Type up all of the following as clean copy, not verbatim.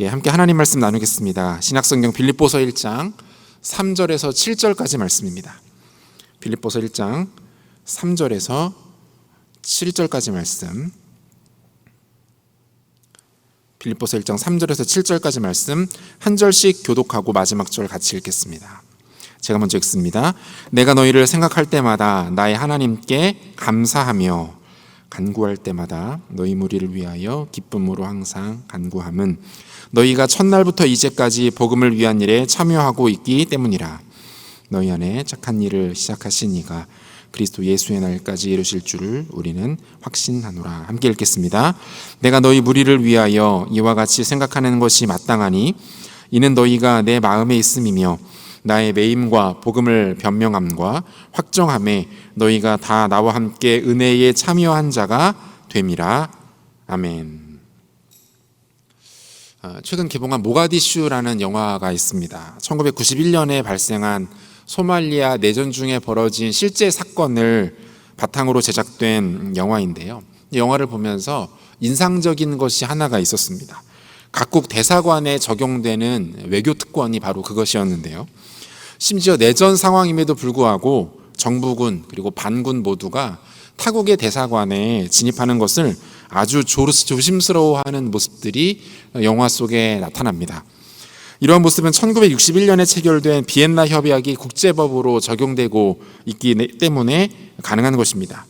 함께 하나님 말씀 나누겠습니다. 신약성경 빌립보서 1장 3절에서 7절까지 말씀입니다. 빌립보서 1장 3절에서 7절까지 말씀. 빌립보서 1장 3절에서 7절까지 말씀 한 절씩 교독하고 마지막 절 같이 읽겠습니다. 제가 먼저 읽습니다. 내가 너희를 생각할 때마다 나의 하나님께 감사하며 간구할 때마다 너희 무리를 위하여 기쁨으로 항상 간구함은 너희가 첫날부터 이제까지 복음을 위한 일에 참여하고 있기 때문이라. 너희 안에 착한 일을 시작하신 이가 그리스도 예수의 날까지 이루실 줄을 우리는 확신하노라. 함께 읽겠습니다. 내가 너희 무리를 위하여 이와 같이 생각하는 것이 마땅하니 이는 너희가 내 마음에 있음이며 나의 매임과 복음을 변명함과 확정함에 너희가 다 나와 함께 은혜에 참여한 자가 됨이라. 아멘. 최근 개봉한 모가디슈라는 영화가 있습니다. 1991년에 발생한 소말리아 내전 중에 벌어진 실제 사건을 바탕으로 제작된 영화인데요. 이 영화를 보면서 인상적인 것이 하나가 있었습니다. 각국 대사관에 적용되는 외교 특권이 바로 그것이었는데요. 심지어 내전 상황임에도 불구하고 정부군 그리고 반군 모두가 타국의 대사관에 진입하는 것을 아주 조심스러워하는 모습들이 영화 속에 나타납니다. 이러한 모습은 1961년에 체결된 비엔나 협약이 국제법으로 적용되고 있기 때문에 가능한 것입니다.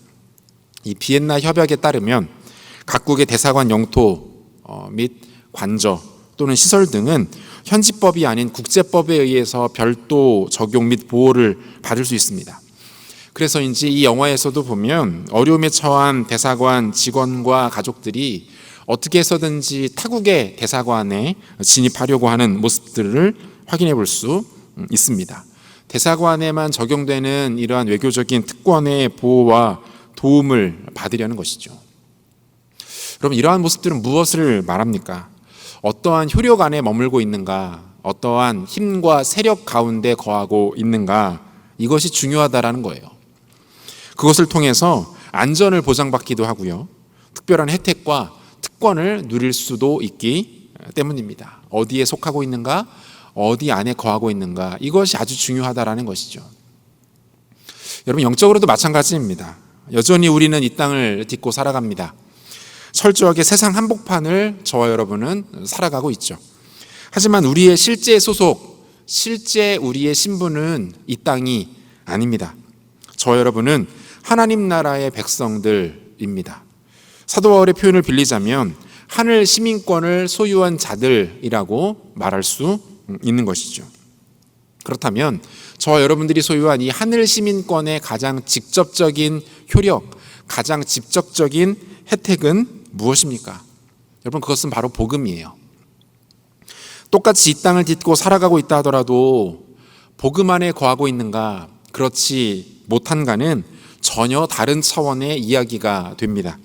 이 비엔나 협약에 따르면 각국의 대사관 영토 및 관저 또는 시설 등은 현지법이 아닌 국제법에 의해서 별도 적용 및 보호를 받을 수 있습니다. 그래서인지 이 영화에서도 보면 어려움에 처한 대사관 직원과 가족들이 어떻게 해서든지 타국의 대사관에 진입하려고 하는 모습들을 확인해 볼 수 있습니다. 대사관에만 적용되는 이러한 외교적인 특권의 보호와 도움을 받으려는 것이죠. 여러분, 이러한 모습들은 무엇을 말합니까? 어떠한 효력 안에 머물고 있는가, 어떠한 힘과 세력 가운데 거하고 있는가, 이것이 중요하다라는 거예요. 그것을 통해서 안전을 보장받기도 하고요, 특별한 혜택과 특권을 누릴 수도 있기 때문입니다. 어디에 속하고 있는가, 어디 안에 거하고 있는가, 이것이 아주 중요하다라는 것이죠. 여러분, 영적으로도 마찬가지입니다. 여전히 우리는 이 땅을 딛고 살아갑니다. 철저하게 세상 한복판을 저와 여러분은 살아가고 있죠. 하지만 우리의 실제 소속, 실제 우리의 신분은 이 땅이 아닙니다. 저와 여러분은 하나님 나라의 백성들입니다. 사도 바울의 표현을 빌리자면 하늘 시민권을 소유한 자들이라고 말할 수 있는 것이죠. 그렇다면 저와 여러분들이 소유한 이 하늘 시민권의 가장 직접적인 효력, 가장 직접적인 혜택은 무엇입니까? 여러분, 그것은 바로 복음이에요. 똑같이 이 땅을 딛고 살아가고 있다 하더라도 복음 안에 거하고 있는가, 그렇지 못한가는 전혀 다른 차원의 이야기가 됩니다.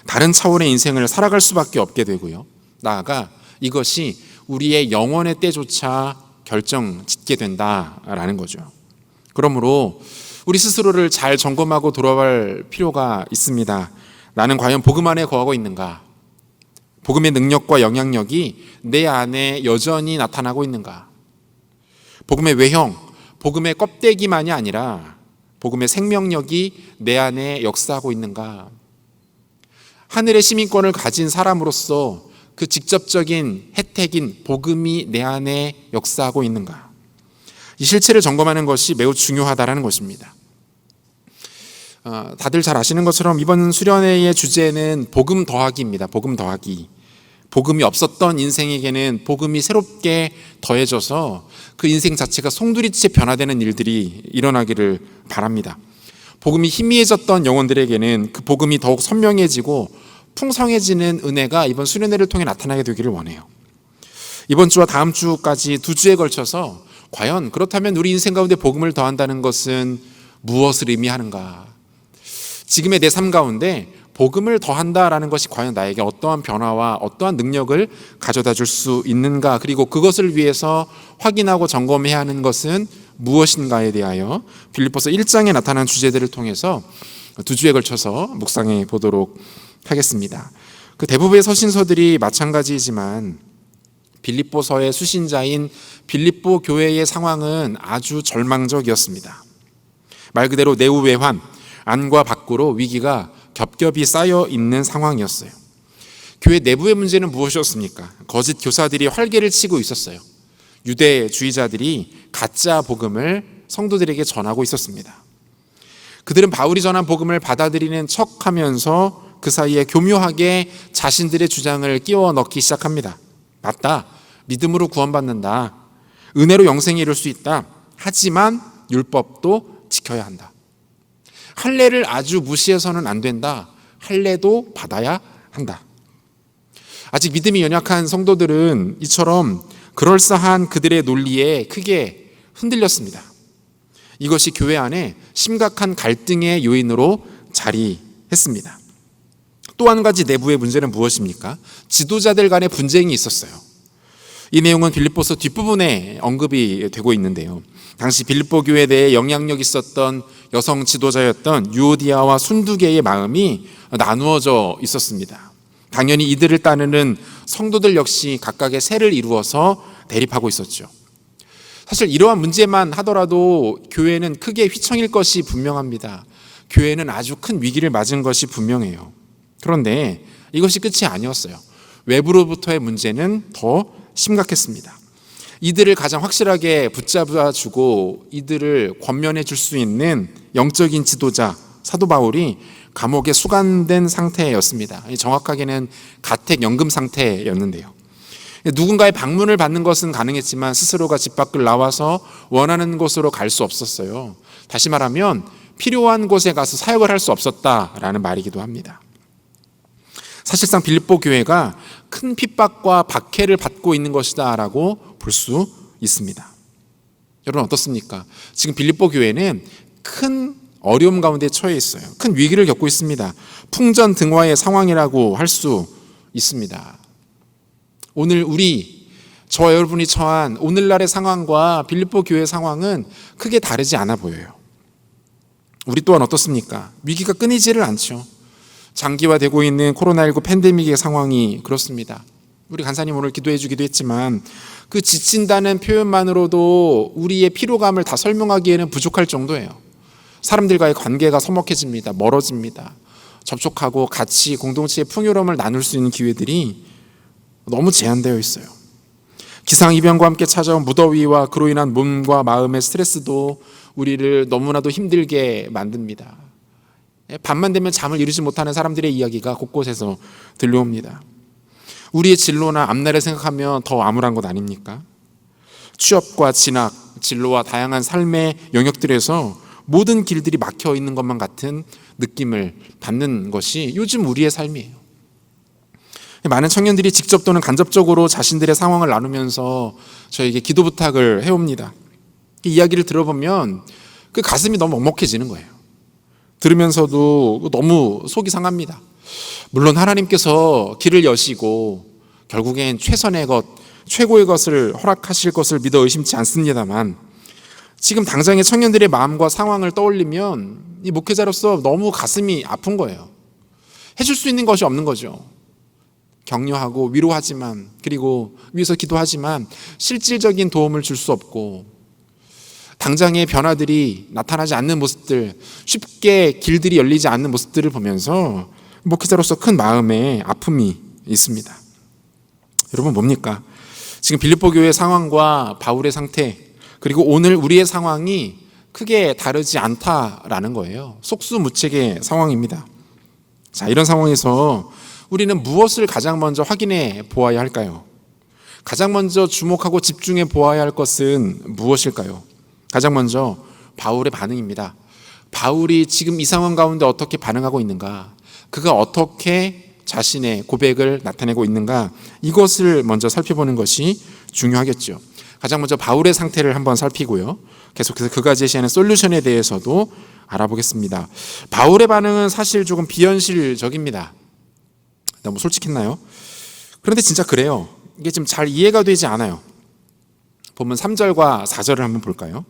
다른 차원의 인생을 살아갈 수밖에 없게 되고요, 나아가 이것이 우리의 영원의 때조차 결정짓게 된다라는 거죠. 그러므로 우리 스스로를 잘 점검하고 돌아볼 필요가 있습니다. 나는 과연 복음 안에 거하고 있는가? 복음의 능력과 영향력이 내 안에 여전히 나타나고 있는가? 복음의 외형, 복음의 껍데기만이 아니라 복음의 생명력이 내 안에 역사하고 있는가? 하늘의 시민권을 가진 사람으로서 그 직접적인 혜택인 복음이 내 안에 역사하고 있는가? 이 실체를 점검하는 것이 매우 중요하다는 것입니다. 다들 잘 아시는 것처럼 이번 수련회의 주제는 복음 더하기입니다. 복음 더하기. 복음이 없었던 인생에게는 복음이 새롭게 더해져서 그 인생 자체가 송두리째 변화되는 일들이 일어나기를 바랍니다. 복음이 희미해졌던 영혼들에게는 그 복음이 더욱 선명해지고 풍성해지는 은혜가 이번 수련회를 통해 나타나게 되기를 원해요. 이번 주와 다음 주까지 2주에 걸쳐서 과연 그렇다면 우리 인생 가운데 복음을 더한다는 것은 무엇을 의미하는가? 지금의 내 삶 가운데 복음을 더한다라는 것이 과연 나에게 어떠한 변화와 어떠한 능력을 가져다 줄 수 있는가, 그리고 그것을 위해서 확인하고 점검해야 하는 것은 무엇인가에 대하여 빌립보서 1장에 나타난 주제들을 통해서 2주에 걸쳐서 묵상해 보도록 하겠습니다. 그 대부분의 서신서들이 마찬가지이지만 빌립보서의 수신자인 빌립보 교회의 상황은 아주 절망적이었습니다. 말 그대로 내후외환, 안과 밖으로 위기가 겹겹이 쌓여 있는 상황이었어요. 교회 내부의 문제는 무엇이었습니까? 거짓 교사들이 활개를 치고 있었어요. 유대주의자들이 가짜 복음을 성도들에게 전하고 있었습니다. 그들은 바울이 전한 복음을 받아들이는 척하면서 그 사이에 교묘하게 자신들의 주장을 끼워 넣기 시작합니다. 맞다. 믿음으로 구원받는다. 은혜로 영생에 이를 수 있다. 하지만 율법도 지켜야 한다. 할례를 아주 무시해서는 안 된다. 할례도 받아야 한다. 아직 믿음이 연약한 성도들은 이처럼 그럴싸한 그들의 논리에 크게 흔들렸습니다. 이것이 교회 안에 심각한 갈등의 요인으로 자리했습니다. 또 한 가지 내부의 문제는 무엇입니까? 지도자들 간의 분쟁이 있었어요. 이 내용은 빌립보서 뒷부분에 언급이 되고 있는데요. 당시 빌립보 교회에 대해 영향력 있었던 여성 지도자였던 유오디아와 순두개의 마음이 나누어져 있었습니다. 당연히 이들을 따르는 성도들 역시 각각의 세를 이루어서 대립하고 있었죠. 사실 이러한 문제만 하더라도 교회는 크게 휘청일 것이 분명합니다. 교회는 아주 큰 위기를 맞은 것이 분명해요. 그런데 이것이 끝이 아니었어요. 외부로부터의 문제는 더 심각했습니다. 이들을 가장 확실하게 붙잡아주고 이들을 권면해 줄 수 있는 영적인 지도자 사도 바울이 감옥에 수감된 상태였습니다. 정확하게는 가택 연금 상태였는데요. 누군가의 방문을 받는 것은 가능했지만 스스로가 집 밖을 나와서 원하는 곳으로 갈 수 없었어요. 다시 말하면 필요한 곳에 가서 사역을 할 수 없었다라는 말이기도 합니다. 사실상 빌립보 교회가 큰 핍박과 박해를 받고 있는 것이다라고 볼 수 있습니다. 여러분 어떻습니까? 지금 빌립보 교회는 큰 어려움 가운데 처해 있어요. 큰 위기를 겪고 있습니다. 풍전등화의 상황이라고 할 수 있습니다. 오늘 저와 여러분이 처한 오늘날의 상황과 빌립보 교회의 상황은 크게 다르지 않아 보여요. 우리 또한 어떻습니까? 위기가 끊이지를 않죠. 장기화되고 있는 코로나19 팬데믹의 상황이 그렇습니다. 우리 간사님 오늘 기도해 주기도 했지만 그 지친다는 표현만으로도 우리의 피로감을 다 설명하기에는 부족할 정도예요. 사람들과의 관계가 서먹해집니다. 멀어집니다. 접촉하고 같이 공동체의 풍요로움을 나눌 수 있는 기회들이 너무 제한되어 있어요. 기상이변과 함께 찾아온 무더위와 그로 인한 몸과 마음의 스트레스도 우리를 너무나도 힘들게 만듭니다. 밤만 되면 잠을 이루지 못하는 사람들의 이야기가 곳곳에서 들려옵니다. 우리의 진로나 앞날을 생각하면 더 암울한 것 아닙니까? 취업과 진학, 진로와 다양한 삶의 영역들에서 모든 길들이 막혀 있는 것만 같은 느낌을 받는 것이 요즘 우리의 삶이에요. 많은 청년들이 직접 또는 간접적으로 자신들의 상황을 나누면서 저에게 기도 부탁을 해옵니다. 이 이야기를 들어보면 그 가슴이 너무 먹먹해지는 거예요. 들으면서도 너무 속이 상합니다. 물론 하나님께서 길을 여시고 결국엔 최선의 것, 최고의 것을 허락하실 것을 믿어 의심치 않습니다만 지금 당장의 청년들의 마음과 상황을 떠올리면 이 목회자로서 너무 가슴이 아픈 거예요. 해줄 수 있는 것이 없는 거죠. 격려하고 위로하지만 그리고 위에서 기도하지만 실질적인 도움을 줄 수 없고 당장의 변화들이 나타나지 않는 모습들, 쉽게 길들이 열리지 않는 모습들을 보면서 목회자로서 큰 마음의 아픔이 있습니다. 여러분 뭡니까? 지금 빌립보 교회의 상황과 바울의 상태 그리고 오늘 우리의 상황이 크게 다르지 않다라는 거예요. 속수무책의 상황입니다. 자, 이런 상황에서 우리는 무엇을 가장 먼저 확인해 보아야 할까요? 가장 먼저 주목하고 집중해 보아야 할 것은 무엇일까요? 가장 먼저 바울의 반응입니다. 바울이 지금 이 상황 가운데 어떻게 반응하고 있는가? 그가 어떻게 자신의 고백을 나타내고 있는가? 이것을 먼저 살펴보는 것이 중요하겠죠. 가장 먼저 바울의 상태를 한번 살피고요. 계속해서 그가 제시하는 솔루션에 대해서도 알아보겠습니다. 바울의 반응은 사실 조금 비현실적입니다. 너무 솔직했나요? 그런데 진짜 그래요. 이게 좀 잘 이해가 되지 않아요. 보면 3절과 4절을 한번 볼까요?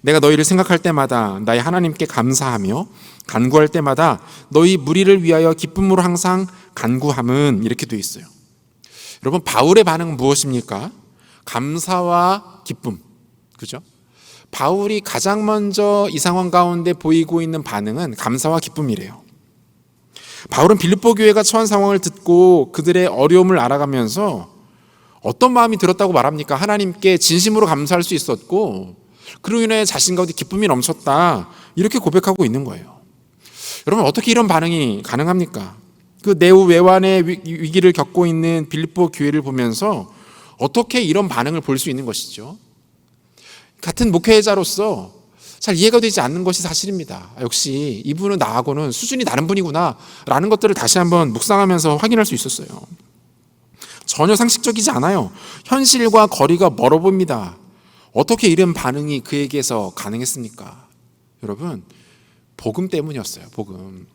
내가 너희를 생각할 때마다 나의 하나님께 감사하며 간구할 때마다 너희 무리를 위하여 기쁨으로 항상 간구함은 이렇게 되어 있어요. 여러분, 바울의 반응은 무엇입니까? 감사와 기쁨. 그죠? 바울이 가장 먼저 이 상황 가운데 보이고 있는 반응은 감사와 기쁨이래요. 바울은 빌립보 교회가 처한 상황을 듣고 그들의 어려움을 알아가면서 어떤 마음이 들었다고 말합니까? 하나님께 진심으로 감사할 수 있었고 그로 인해 자신 가운데 기쁨이 넘쳤다, 이렇게 고백하고 있는 거예요. 여러분, 어떻게 이런 반응이 가능합니까? 그 내후 외환의 위기를 겪고 있는 빌립보 교회를 보면서 어떻게 이런 반응을 볼 수 있는 것이죠? 같은 목회자로서 잘 이해가 되지 않는 것이 사실입니다. 역시 이분은 나하고는 수준이 다른 분이구나 라는 것들을 다시 한번 묵상하면서 확인할 수 있었어요. 전혀 상식적이지 않아요. 현실과 거리가 멀어 보입니다. 어떻게 이런 반응이 그에게서 가능했습니까? 여러분, 복음 때문이었어요. 복음.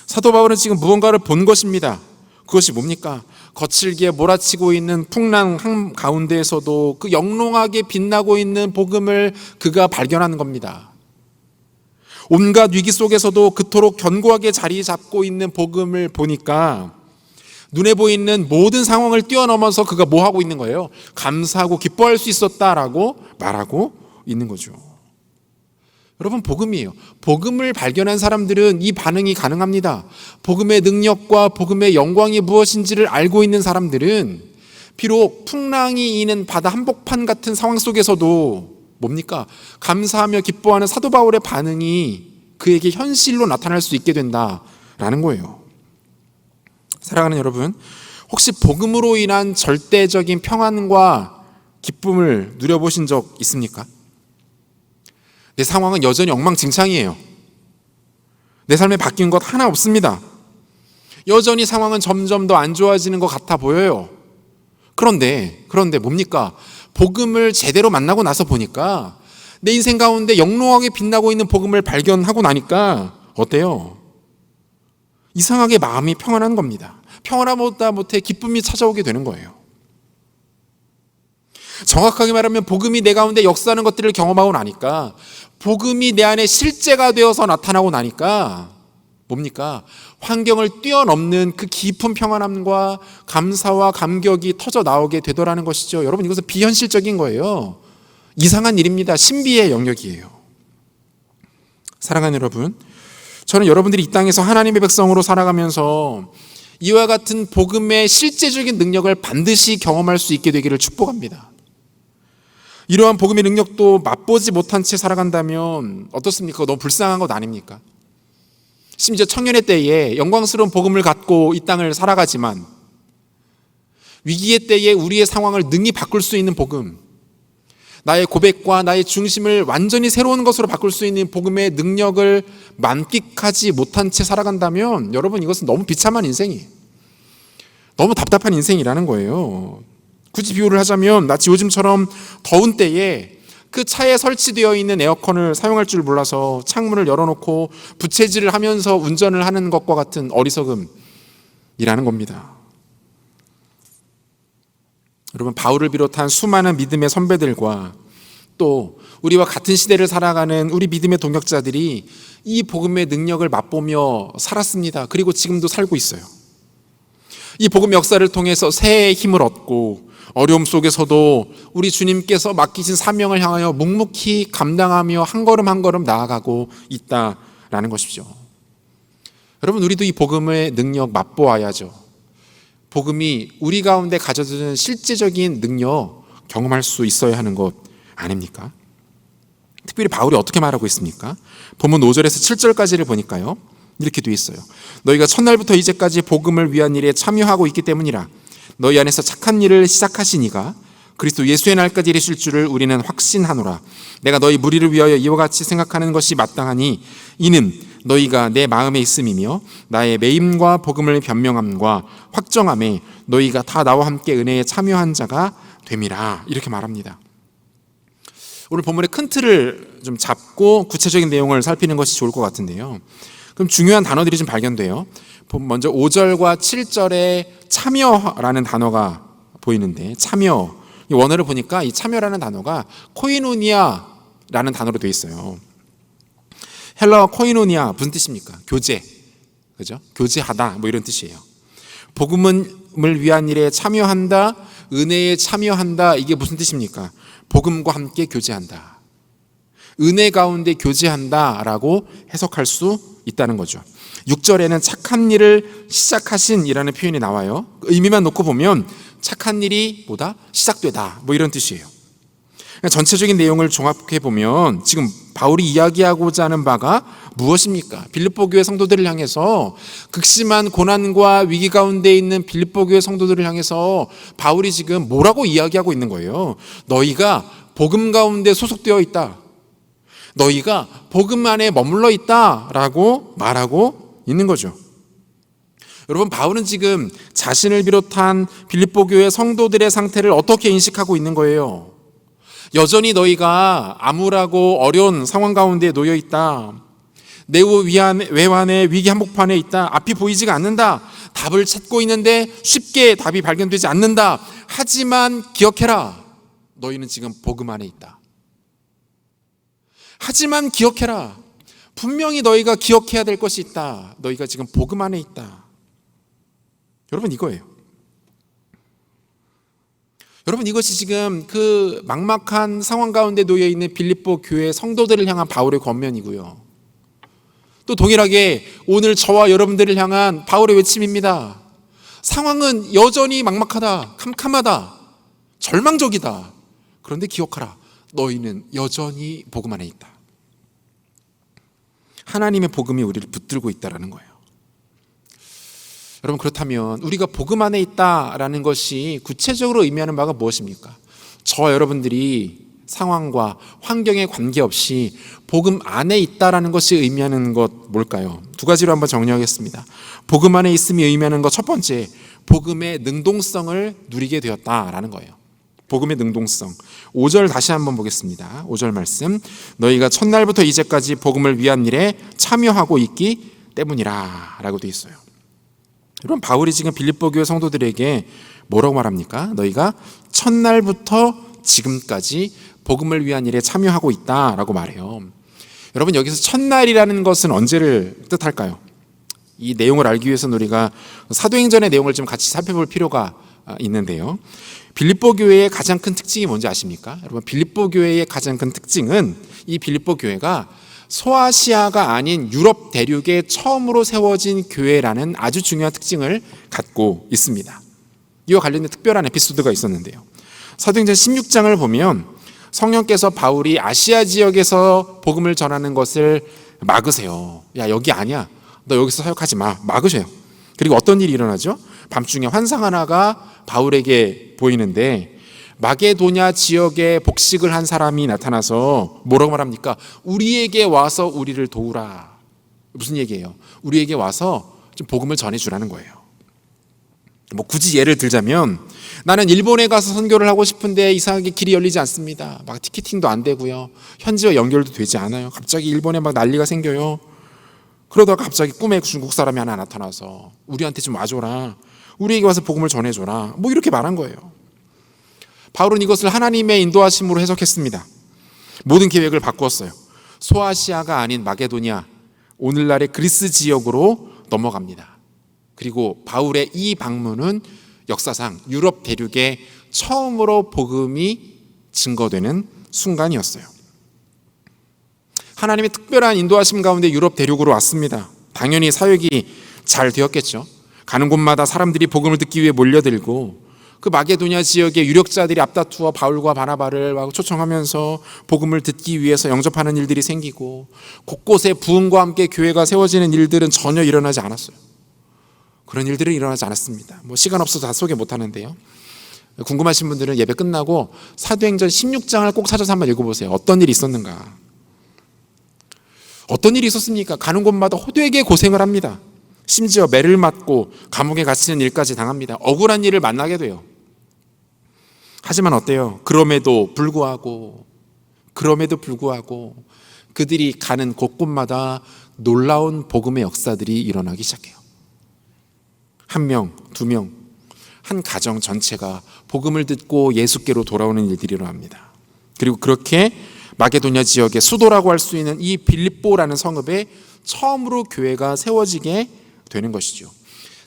사도 바울은 지금 무언가를 본 것입니다. 그것이 뭡니까? 거칠게 몰아치고 있는 풍랑 가운데에서도 그 영롱하게 빛나고 있는 복음을 그가 발견하는 겁니다. 온갖 위기 속에서도 그토록 견고하게 자리 잡고 있는 복음을 보니까 눈에 보이는 모든 상황을 뛰어넘어서 그가 뭐 하고 있는 거예요? 감사하고 기뻐할 수 있었다라고 말하고 있는 거죠. 여러분, 복음이에요. 복음을 발견한 사람들은 이 반응이 가능합니다. 복음의 능력과 복음의 영광이 무엇인지를 알고 있는 사람들은 비록 풍랑이 이는 바다 한복판 같은 상황 속에서도 뭡니까? 감사하며 기뻐하는 사도 바울의 반응이 그에게 현실로 나타날 수 있게 된다라는 거예요. 사랑하는 여러분, 혹시 복음으로 인한 절대적인 평안과 기쁨을 누려보신 적 있습니까? 내 상황은 여전히 엉망진창이에요. 내 삶에 바뀐 것 하나 없습니다. 여전히 상황은 점점 더 안 좋아지는 것 같아 보여요. 그런데 뭡니까? 복음을 제대로 만나고 나서 보니까 내 인생 가운데 영롱하게 빛나고 있는 복음을 발견하고 나니까 어때요? 이상하게 마음이 평안한 겁니다. 평안하다 못해 기쁨이 찾아오게 되는 거예요. 정확하게 말하면 복음이 내 가운데 역사하는 것들을 경험하고 나니까, 복음이 내 안에 실제가 되어서 나타나고 나니까 뭡니까? 환경을 뛰어넘는 그 깊은 평안함과 감사와 감격이 터져 나오게 되더라는 것이죠. 여러분, 이것은 비현실적인 거예요. 이상한 일입니다. 신비의 영역이에요. 사랑하는 여러분, 저는 여러분들이 이 땅에서 하나님의 백성으로 살아가면서 이와 같은 복음의 실제적인 능력을 반드시 경험할 수 있게 되기를 축복합니다. 이러한 복음의 능력도 맛보지 못한 채 살아간다면 어떻습니까? 너무 불쌍한 것 아닙니까? 심지어 청년의 때에 영광스러운 복음을 갖고 이 땅을 살아가지만 위기의 때에 우리의 상황을 능히 바꿀 수 있는 복음, 나의 고백과 나의 중심을 완전히 새로운 것으로 바꿀 수 있는 복음의 능력을 만끽하지 못한 채 살아간다면 여러분, 이것은 너무 비참한 인생이에요. 너무 답답한 인생이라는 거예요. 굳이 비유를 하자면 마치 요즘처럼 더운 때에 그 차에 설치되어 있는 에어컨을 사용할 줄 몰라서 창문을 열어놓고 부채질을 하면서 운전을 하는 것과 같은 어리석음이라는 겁니다. 여러분, 바울을 비롯한 수많은 믿음의 선배들과 또 우리와 같은 시대를 살아가는 우리 믿음의 동역자들이 이 복음의 능력을 맛보며 살았습니다. 그리고 지금도 살고 있어요. 이 복음 역사를 통해서 새해의 힘을 얻고 어려움 속에서도 우리 주님께서 맡기신 사명을 향하여 묵묵히 감당하며 한 걸음 한 걸음 나아가고 있다라는 것이죠. 여러분, 우리도 이 복음의 능력 맛보아야죠. 복음이 우리 가운데 가져주는 실제적인 능력 경험할 수 있어야 하는 것 아닙니까? 특별히 바울이 어떻게 말하고 있습니까? 본문 5절에서 7절까지를 보니까요, 이렇게 되어 있어요. 너희가 첫날부터 이제까지 복음을 위한 일에 참여하고 있기 때문이라. 너희 안에서 착한 일을 시작하시니가 그리스도 예수의 날까지 이르실 줄을 우리는 확신하노라. 내가 너희 무리를 위하여 이와 같이 생각하는 것이 마땅하니 이는 너희가 내 마음에 있음이며 나의 매임과 복음을 변명함과 확정함에 너희가 다 나와 함께 은혜에 참여한 자가 됨이라. 이렇게 말합니다. 오늘 본문의 큰 틀을 좀 잡고 구체적인 내용을 살피는 것이 좋을 것 같은데요. 그럼 중요한 단어들이 좀 발견돼요. 먼저 5절과 7절에 참여라는 단어가 보이는데, 참여, 이 원어를 보니까 이 참여라는 단어가 코이노니아라는 단어로 되어 있어요. 헬라어 코이노니아 무슨 뜻입니까? 교제, 그죠? 교제하다, 뭐 이런 뜻이에요. 복음을 위한 일에 참여한다, 은혜에 참여한다. 이게 무슨 뜻입니까? 복음과 함께 교제한다, 은혜 가운데 교제한다라고 해석할 수 있다는 거죠. 6절에는 착한 일을 시작하신이라는 표현이 나와요. 의미만 놓고 보면 착한 일이 뭐다? 시작되다, 뭐 이런 뜻이에요. 전체적인 내용을 종합해 보면 지금 바울이 이야기하고자 하는 바가 무엇입니까? 빌립보 교회 성도들을 향해서, 극심한 고난과 위기 가운데 있는 빌립보 교회 성도들을 향해서 바울이 지금 뭐라고 이야기하고 있는 거예요? 너희가 복음 가운데 소속되어 있다, 너희가 복음 안에 머물러 있다라고 말하고 있는 거죠. 여러분, 바울은 지금 자신을 비롯한 빌립보 교회 성도들의 상태를 어떻게 인식하고 있는 거예요? 여전히 너희가 암울하고 어려운 상황 가운데 놓여 있다, 내후 외환의 위기 한복판에 있다, 앞이 보이지가 않는다, 답을 찾고 있는데 쉽게 답이 발견되지 않는다. 하지만 기억해라, 너희는 지금 복음 안에 있다. 하지만 기억해라, 분명히 너희가 기억해야 될 것이 있다. 너희가 지금 복음 안에 있다. 여러분, 이거예요. 여러분, 이것이 지금 그 막막한 상황 가운데 놓여 있는 빌립보 교회 성도들을 향한 바울의 권면이고요, 또 동일하게 오늘 저와 여러분들을 향한 바울의 외침입니다. 상황은 여전히 막막하다, 캄캄하다, 절망적이다. 그런데 기억하라, 너희는 여전히 복음 안에 있다. 하나님의 복음이 우리를 붙들고 있다는 거예요. 여러분, 그렇다면 우리가 복음 안에 있다라는 것이 구체적으로 의미하는 바가 무엇입니까? 저와 여러분들이 상황과 환경에 관계없이 복음 안에 있다라는 것이 의미하는 것 뭘까요? 두 가지로 한번 정리하겠습니다. 복음 안에 있음이 의미하는 것, 첫 번째, 복음의 능동성을 누리게 되었다라는 거예요. 복음의 능동성. 5절 다시 한번 보겠습니다. 5절 말씀, 너희가 첫날부터 이제까지 복음을 위한 일에 참여하고 있기 때문이라 라고 되어 있어요. 여러분, 바울이 지금 빌립보 교회 성도들에게 뭐라고 말합니까? 너희가 첫날부터 지금까지 복음을 위한 일에 참여하고 있다라고 말해요. 여러분, 여기서 첫날이라는 것은 언제를 뜻할까요? 이 내용을 알기 위해서는 우리가 사도행전의 내용을 좀 같이 살펴볼 필요가 있는데요, 빌립보 교회의 가장 큰 특징이 뭔지 아십니까? 여러분, 빌립보 교회의 가장 큰 특징은 이 빌립보 교회가 소아시아가 아닌 유럽 대륙에 처음으로 세워진 교회라는 아주 중요한 특징을 갖고 있습니다. 이와 관련된 특별한 에피소드가 있었는데요, 사도행전 16장을 보면 성령께서 바울이 아시아 지역에서 복음을 전하는 것을 막으세요. 야, 여기 아니야, 너 여기서 사역하지 마, 막으셔요. 그리고 어떤 일이 일어나죠? 밤중에 환상 하나가 바울에게 보이는데, 마게도냐 지역에 복식을 한 사람이 나타나서 뭐라고 말합니까? 우리에게 와서 우리를 도우라. 무슨 얘기예요? 우리에게 와서 좀 복음을 전해주라는 거예요. 뭐 굳이 예를 들자면, 나는 일본에 가서 선교를 하고 싶은데 이상하게 길이 열리지 않습니다. 막 티켓팅도 안 되고요, 현지와 연결도 되지 않아요. 갑자기 일본에 막 난리가 생겨요. 그러다가 갑자기 꿈에 중국 사람이 하나 나타나서 우리한테 좀 와줘라, 우리에게 와서 복음을 전해줘라, 뭐 이렇게 말한 거예요. 바울은 이것을 하나님의 인도하심으로 해석했습니다. 모든 계획을 바꾸었어요. 소아시아가 아닌 마게도냐, 오늘날의 그리스 지역으로 넘어갑니다. 그리고 바울의 이 방문은 역사상 유럽 대륙에 처음으로 복음이 증거되는 순간이었어요. 하나님의 특별한 인도하심 가운데 유럽 대륙으로 왔습니다. 당연히 사역이 잘 되었겠죠. 가는 곳마다 사람들이 복음을 듣기 위해 몰려들고, 그 마게도냐 지역의 유력자들이 앞다투어 바울과 바나바를 초청하면서 복음을 듣기 위해서 영접하는 일들이 생기고, 곳곳에 부흥과 함께 교회가 세워지는 일들은 전혀 일어나지 않았어요. 그런 일들은 일어나지 않았습니다. 뭐 시간 없어서 다 소개 못하는데요, 궁금하신 분들은 예배 끝나고 사도행전 16장을 꼭 찾아서 한번 읽어보세요. 어떤 일이 있었는가? 어떤 일이 있었습니까? 가는 곳마다 호되게 고생을 합니다. 심지어 매를 맞고 감옥에 갇히는 일까지 당합니다. 억울한 일을 만나게 돼요. 하지만 어때요? 그럼에도 불구하고 그들이 가는 곳곳마다 놀라운 복음의 역사들이 일어나기 시작해요. 한 명, 두 명, 한 가정 전체가 복음을 듣고 예수께로 돌아오는 일들이 일어납니다. 그리고 그렇게 마게도냐 지역의 수도라고 할 수 있는 이 빌립보라는 성읍에 처음으로 교회가 세워지게 되는 것이죠.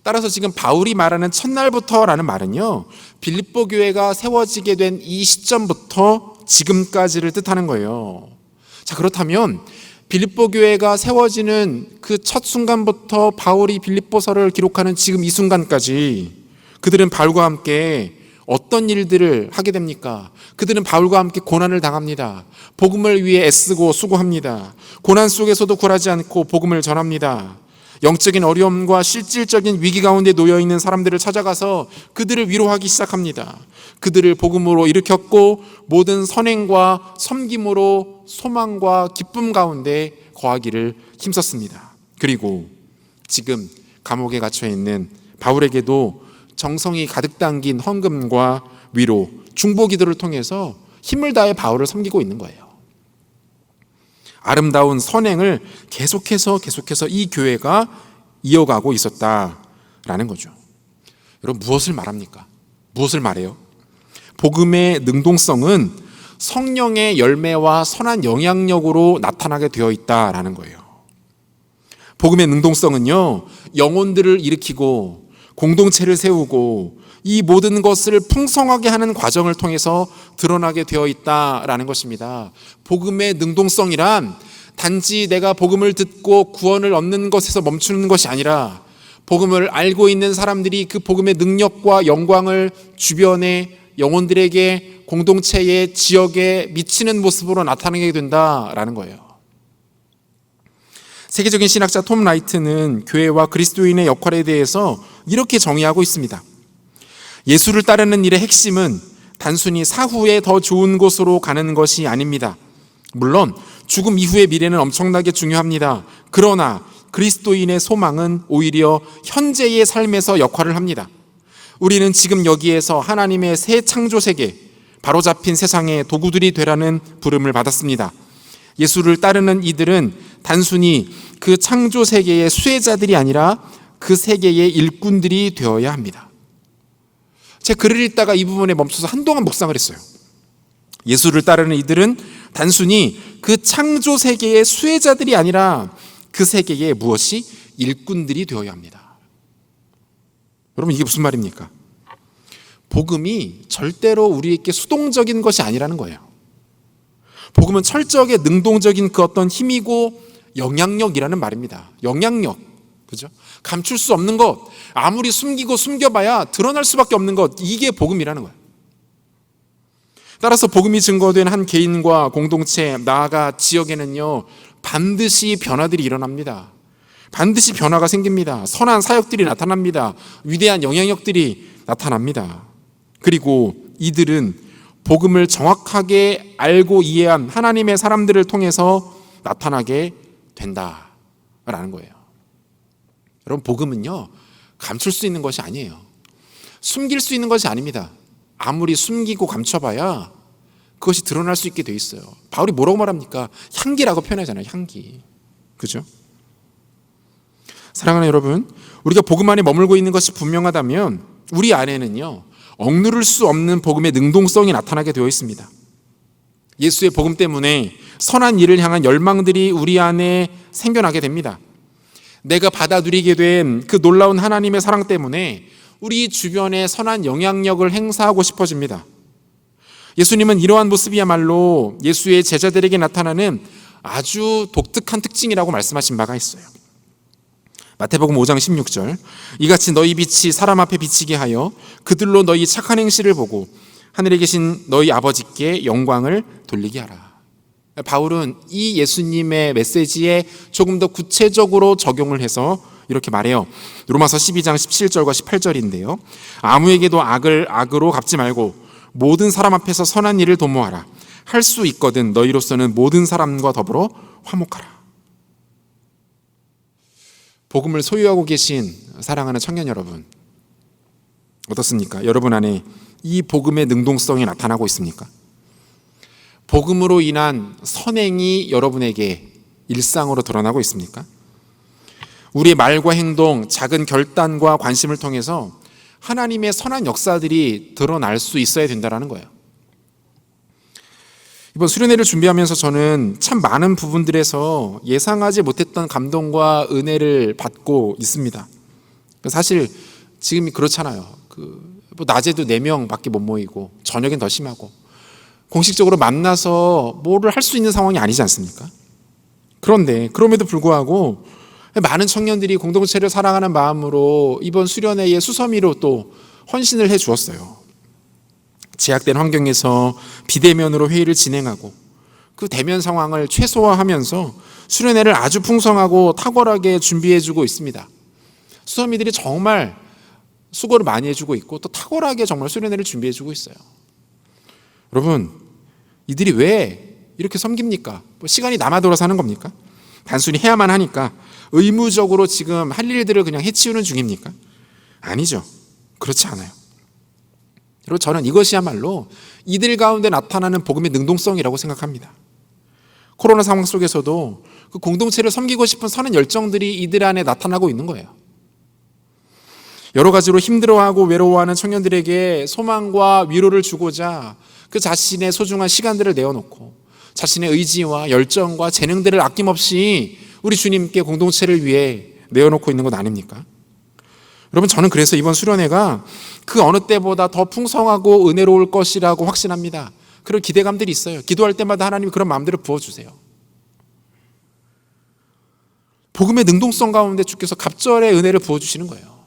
따라서 지금 바울이 말하는 첫날부터라는 말은요, 빌립보 교회가 세워지게 된 이 시점부터 지금까지를 뜻하는 거예요. 자, 그렇다면 빌립보 교회가 세워지는 그 첫 순간부터 바울이 빌립보서를 기록하는 지금 이 순간까지 그들은 바울과 함께 어떤 일들을 하게 됩니까? 그들은 바울과 함께 고난을 당합니다. 복음을 위해 애쓰고 수고합니다. 고난 속에서도 굴하지 않고 복음을 전합니다. 영적인 어려움과 실질적인 위기 가운데 놓여있는 사람들을 찾아가서 그들을 위로하기 시작합니다. 그들을 복음으로 일으켰고 모든 선행과 섬김으로 소망과 기쁨 가운데 거하기를 힘썼습니다. 그리고 지금 감옥에 갇혀있는 바울에게도 정성이 가득 담긴 헌금과 위로, 중보 기도를 통해서 힘을 다해 바울을 섬기고 있는 거예요. 아름다운 선행을 계속해서 이 교회가 이어가고 있었다라는 거죠. 여러분, 무엇을 말합니까? 무엇을 말해요? 복음의 능동성은 성령의 열매와 선한 영향력으로 나타나게 되어 있다라는 거예요. 복음의 능동성은요, 영혼들을 일으키고 공동체를 세우고 이 모든 것을 풍성하게 하는 과정을 통해서 드러나게 되어 있다라는 것입니다. 복음의 능동성이란 단지 내가 복음을 듣고 구원을 얻는 것에서 멈추는 것이 아니라 복음을 알고 있는 사람들이 그 복음의 능력과 영광을 주변의 영혼들에게, 공동체의, 지역에 미치는 모습으로 나타나게 된다라는 거예요. 세계적인 신학자 톰 라이트는 교회와 그리스도인의 역할에 대해서 이렇게 정의하고 있습니다. 예수를 따르는 일의 핵심은 단순히 사후에 더 좋은 곳으로 가는 것이 아닙니다. 물론 죽음 이후의 미래는 엄청나게 중요합니다. 그러나 그리스도인의 소망은 오히려 현재의 삶에서 역할을 합니다. 우리는 지금 여기에서 하나님의 새 창조 세계, 바로잡힌 세상의 도구들이 되라는 부름을 받았습니다. 예수를 따르는 이들은 단순히 그 창조 세계의 수혜자들이 아니라 그 세계의 일꾼들이 되어야 합니다. 제 글을 읽다가 이 부분에 멈춰서 한동안 묵상을 했어요. 예수를 따르는 이들은 단순히 그 창조 세계의 수혜자들이 아니라 그 세계의 무엇이? 일꾼들이 되어야 합니다. 여러분, 이게 무슨 말입니까? 복음이 절대로 우리에게 수동적인 것이 아니라는 거예요. 복음은 철저하게 능동적인 그 어떤 힘이고 영향력이라는 말입니다. 영향력, 그죠? 감출 수 없는 것, 아무리 숨기고 숨겨봐야 드러날 수밖에 없는 것, 이게 복음이라는 거예요. 따라서 복음이 증거된 한 개인과 공동체, 나아가 지역에는요, 반드시 변화들이 일어납니다. 반드시 변화가 생깁니다. 선한 사역들이 나타납니다. 위대한 영향력들이 나타납니다. 그리고 이들은 복음을 정확하게 알고 이해한 하나님의 사람들을 통해서 나타나게 된다라는 거예요. 여러분, 복음은요, 감출 수 있는 것이 아니에요. 숨길 수 있는 것이 아닙니다. 아무리 숨기고 감춰봐야 그것이 드러날 수 있게 돼 있어요. 바울이 뭐라고 말합니까? 향기라고 표현하잖아요. 향기. 그죠? 사랑하는 여러분, 우리가 복음 안에 머물고 있는 것이 분명하다면 우리 안에는요, 억누를 수 없는 복음의 능동성이 나타나게 되어 있습니다. 예수의 복음 때문에 선한 일을 향한 열망들이 우리 안에 생겨나게 됩니다. 내가 받아들이게 된 그 놀라운 하나님의 사랑 때문에 우리 주변에 선한 영향력을 행사하고 싶어집니다. 예수님은 이러한 모습이야말로 예수의 제자들에게 나타나는 아주 독특한 특징이라고 말씀하신 바가 있어요. 마태복음 5장 16절, 이같이 너희 빛이 사람 앞에 비치게 하여 그들로 너희 착한 행실을 보고 하늘에 계신 너희 아버지께 영광을 돌리게 하라. 바울은 이 예수님의 메시지에 조금 더 구체적으로 적용을 해서 이렇게 말해요. 로마서 12장 17절과 18절인데요. 아무에게도 악을 악으로 갚지 말고 모든 사람 앞에서 선한 일을 도모하라. 할 수 있거든 너희로서는 모든 사람과 더불어 화목하라. 복음을 소유하고 계신 사랑하는 청년 여러분, 어떻습니까? 여러분 안에 이 복음의 능동성이 나타나고 있습니까? 복음으로 인한 선행이 여러분에게 일상으로 드러나고 있습니까? 우리의 말과 행동, 작은 결단과 관심을 통해서 하나님의 선한 역사들이 드러날 수 있어야 된다는 거예요. 이번 수련회를 준비하면서 저는 참 많은 부분들에서 예상하지 못했던 감동과 은혜를 받고 있습니다. 사실 지금이 그렇잖아요. 뭐 낮에도 4명밖에 못 모이고 저녁엔 더 심하고 공식적으로 만나서 뭐를 할 수 있는 상황이 아니지 않습니까? 그런데 그럼에도 불구하고 많은 청년들이 공동체를 사랑하는 마음으로 이번 수련회의 수서미로 또 헌신을 해 주었어요. 제약된 환경에서 비대면으로 회의를 진행하고 그 대면 상황을 최소화하면서 수련회를 아주 풍성하고 탁월하게 준비해 주고 있습니다. 수서미들이 정말 수고를 많이 해주고 있고 또 탁월하게 정말 수련회를 준비해 주고 있어요. 여러분, 이들이 왜 이렇게 섬깁니까? 뭐 시간이 남아 돌아서 하는 겁니까? 단순히 해야만 하니까 의무적으로 지금 할 일들을 그냥 해치우는 중입니까? 아니죠. 그렇지 않아요. 여러분, 저는 이것이야말로 이들 가운데 나타나는 복음의 능동성이라고 생각합니다. 코로나 상황 속에서도 그 공동체를 섬기고 싶은 선한 열정들이 이들 안에 나타나고 있는 거예요. 여러 가지로 힘들어하고 외로워하는 청년들에게 소망과 위로를 주고자 그 자신의 소중한 시간들을 내어놓고 자신의 의지와 열정과 재능들을 아낌없이 우리 주님께 공동체를 위해 내어놓고 있는 것 아닙니까? 여러분, 저는 그래서 이번 수련회가 그 어느 때보다 더 풍성하고 은혜로울 것이라고 확신합니다. 그런 기대감들이 있어요. 기도할 때마다 하나님이 그런 마음들을 부어주세요. 복음의 능동성 가운데 주께서 갑절의 은혜를 부어주시는 거예요.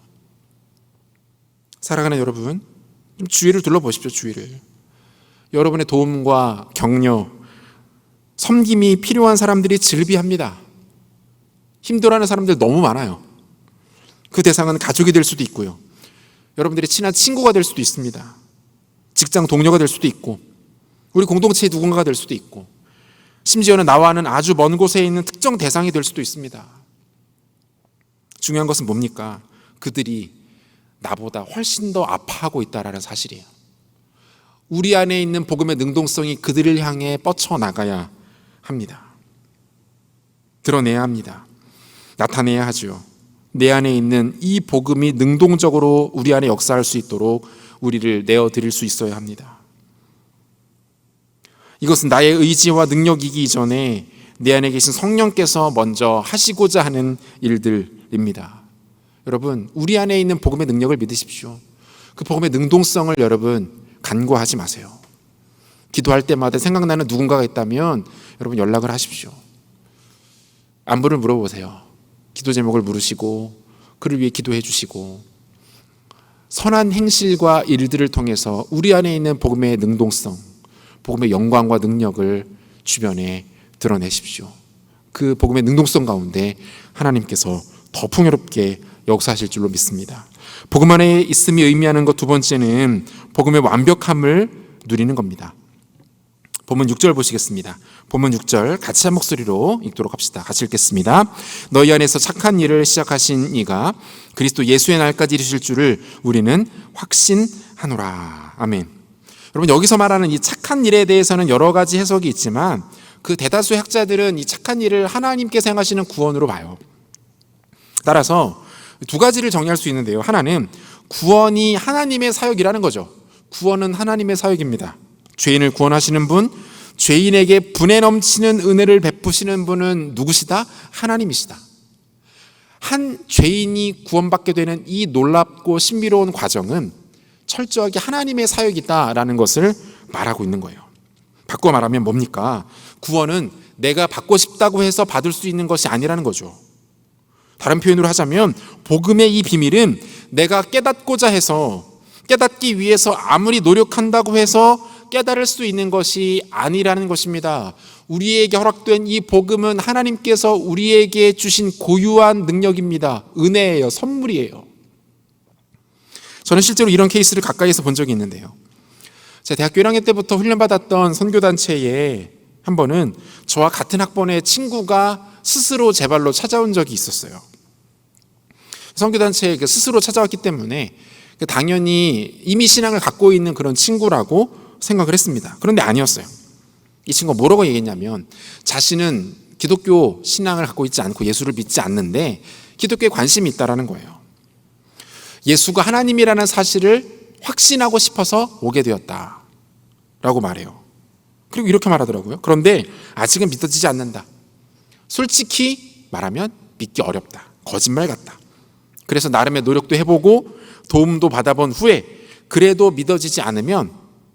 사랑하는 여러분, 좀 주위를 둘러보십시오. 주위를. 여러분의 도움과 격려, 섬김이 필요한 사람들이 즐비합니다. 힘들어하는 사람들 너무 많아요. 그 대상은 가족이 될 수도 있고요, 여러분들의 친한 친구가 될 수도 있습니다. 직장 동료가 될 수도 있고, 우리 공동체의 누군가가 될 수도 있고, 심지어는 나와는 아주 먼 곳에 있는 특정 대상이 될 수도 있습니다. 중요한 것은 뭡니까? 그들이 나보다 훨씬 더 아파하고 있다는 사실이에요. 우리 안에 있는 복음의 능동성이 그들을 향해 뻗쳐나가야 합니다. 드러내야 합니다. 나타내야 하죠. 내 안에 있는 이 복음이 능동적으로 우리 안에 역사할 수 있도록 우리를 내어드릴 수 있어야 합니다. 이것은 나의 의지와 능력이기 전에 내 안에 계신 성령께서 먼저 하시고자 하는 일들입니다. 여러분, 우리 안에 있는 복음의 능력을 믿으십시오. 그 복음의 능동성을 여러분 간과하지 마세요. 기도할 때마다 생각나는 누군가가 있다면 여러분 연락을 하십시오. 안부를 물어보세요. 기도 제목을 물으시고 그를 위해 기도해 주시고, 선한 행실과 일들을 통해서 우리 안에 있는 복음의 능동성, 복음의 영광과 능력을 주변에 드러내십시오. 그 복음의 능동성 가운데 하나님께서 더 풍요롭게 역사하실 줄로 믿습니다. 복음 안에 있음이 의미하는 것 두 번째는 복음의 완벽함을 누리는 겁니다. 본문 6절 보시겠습니다. 본문 6절 같이 한 목소리로 읽도록 합시다. 같이 읽겠습니다. 너희 안에서 착한 일을 시작하신 이가 그리스도 예수의 날까지 이루실 줄을 우리는 확신하노라. 아멘. 여러분, 여기서 말하는 이 착한 일에 대해서는 여러 가지 해석이 있지만 그 대다수의 학자들은 이 착한 일을 하나님께서 행하시는 구원으로 봐요. 따라서 두 가지를 정리할 수 있는데요. 하나는 구원이 하나님의 사역이라는 거죠. 구원은 하나님의 사역입니다. 죄인을 구원하시는 분, 죄인에게 분에 넘치는 은혜를 베푸시는 분은 누구시다? 하나님이시다. 한 죄인이 구원받게 되는 이 놀랍고 신비로운 과정은 철저하게 하나님의 사역이다라는 것을 말하고 있는 거예요. 바꿔 말하면 뭡니까? 구원은 내가 받고 싶다고 해서 받을 수 있는 것이 아니라는 거죠. 다른 표현으로 하자면 복음의 이 비밀은 내가 깨닫고자 해서, 깨닫기 위해서 아무리 노력한다고 해서 깨달을 수 있는 것이 아니라는 것입니다. 우리에게 허락된 이 복음은 하나님께서 우리에게 주신 고유한 능력입니다. 은혜예요. 선물이에요. 저는 실제로 이런 케이스를 가까이서 본 적이 있는데요. 제가 대학교 1학년 때부터 훈련받았던 선교단체에 한 번은 저와 같은 학번의 친구가 스스로 제 발로 찾아온 적이 있었어요. 선교단체에 스스로 찾아왔기 때문에 당연히 이미 신앙을 갖고 있는 그런 친구라고 생각을 했습니다. 그런데 아니었어요. 이 친구가 뭐라고 얘기했냐면 자신은 기독교 신앙을 갖고 있지 않고 예수를 믿지 않는데 기독교에 관심이 있다라는 거예요. 예수가 하나님이라는 사실을 확신하고 싶어서 오게 되었다라고 말해요. 그리고 이렇게 말하더라고요. 그런데 아직은 믿어지지 않는다. 솔직히 말하면 믿기 어렵다. 거짓말 같다. 그래서 나름의 노력도 해보고 도움도 받아본 후에 그래도 믿어지지 않으면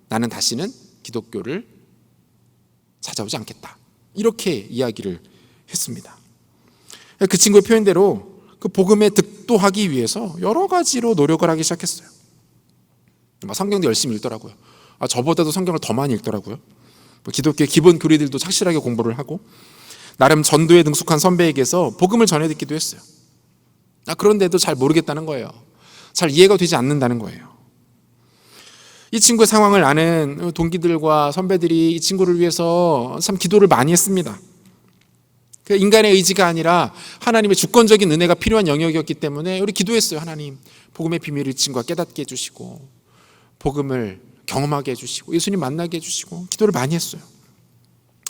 나는 다시는 기독교를 찾아오지 않겠다. 이렇게 이야기를 했습니다. 그 친구의 표현대로 그 복음에 득도하기 위해서 여러 가지로 노력을 하기 시작했어요. 성경도 열심히 읽더라고요. 저보다도 성경을 더 많이 읽더라고요. 기독교의 기본 교리들도 착실하게 공부를 하고 나름 전도에 능숙한 선배에게서 복음을 전해 듣기도 했어요. 그런데도 잘 모르겠다는 거예요. 잘 이해가 되지 않는다는 거예요. 이 친구의 상황을 아는 동기들과 선배들이 이 친구를 위해서 참 기도를 많이 했습니다. 인간의 의지가 아니라 하나님의 주권적인 은혜가 필요한 영역이었기 때문에 우리 기도했어요. 하나님, 복음의 비밀을 이 친구가 깨닫게 해주시고 복음을 경험하게 해주시고 예수님 만나게 해주시고 기도를 많이 했어요.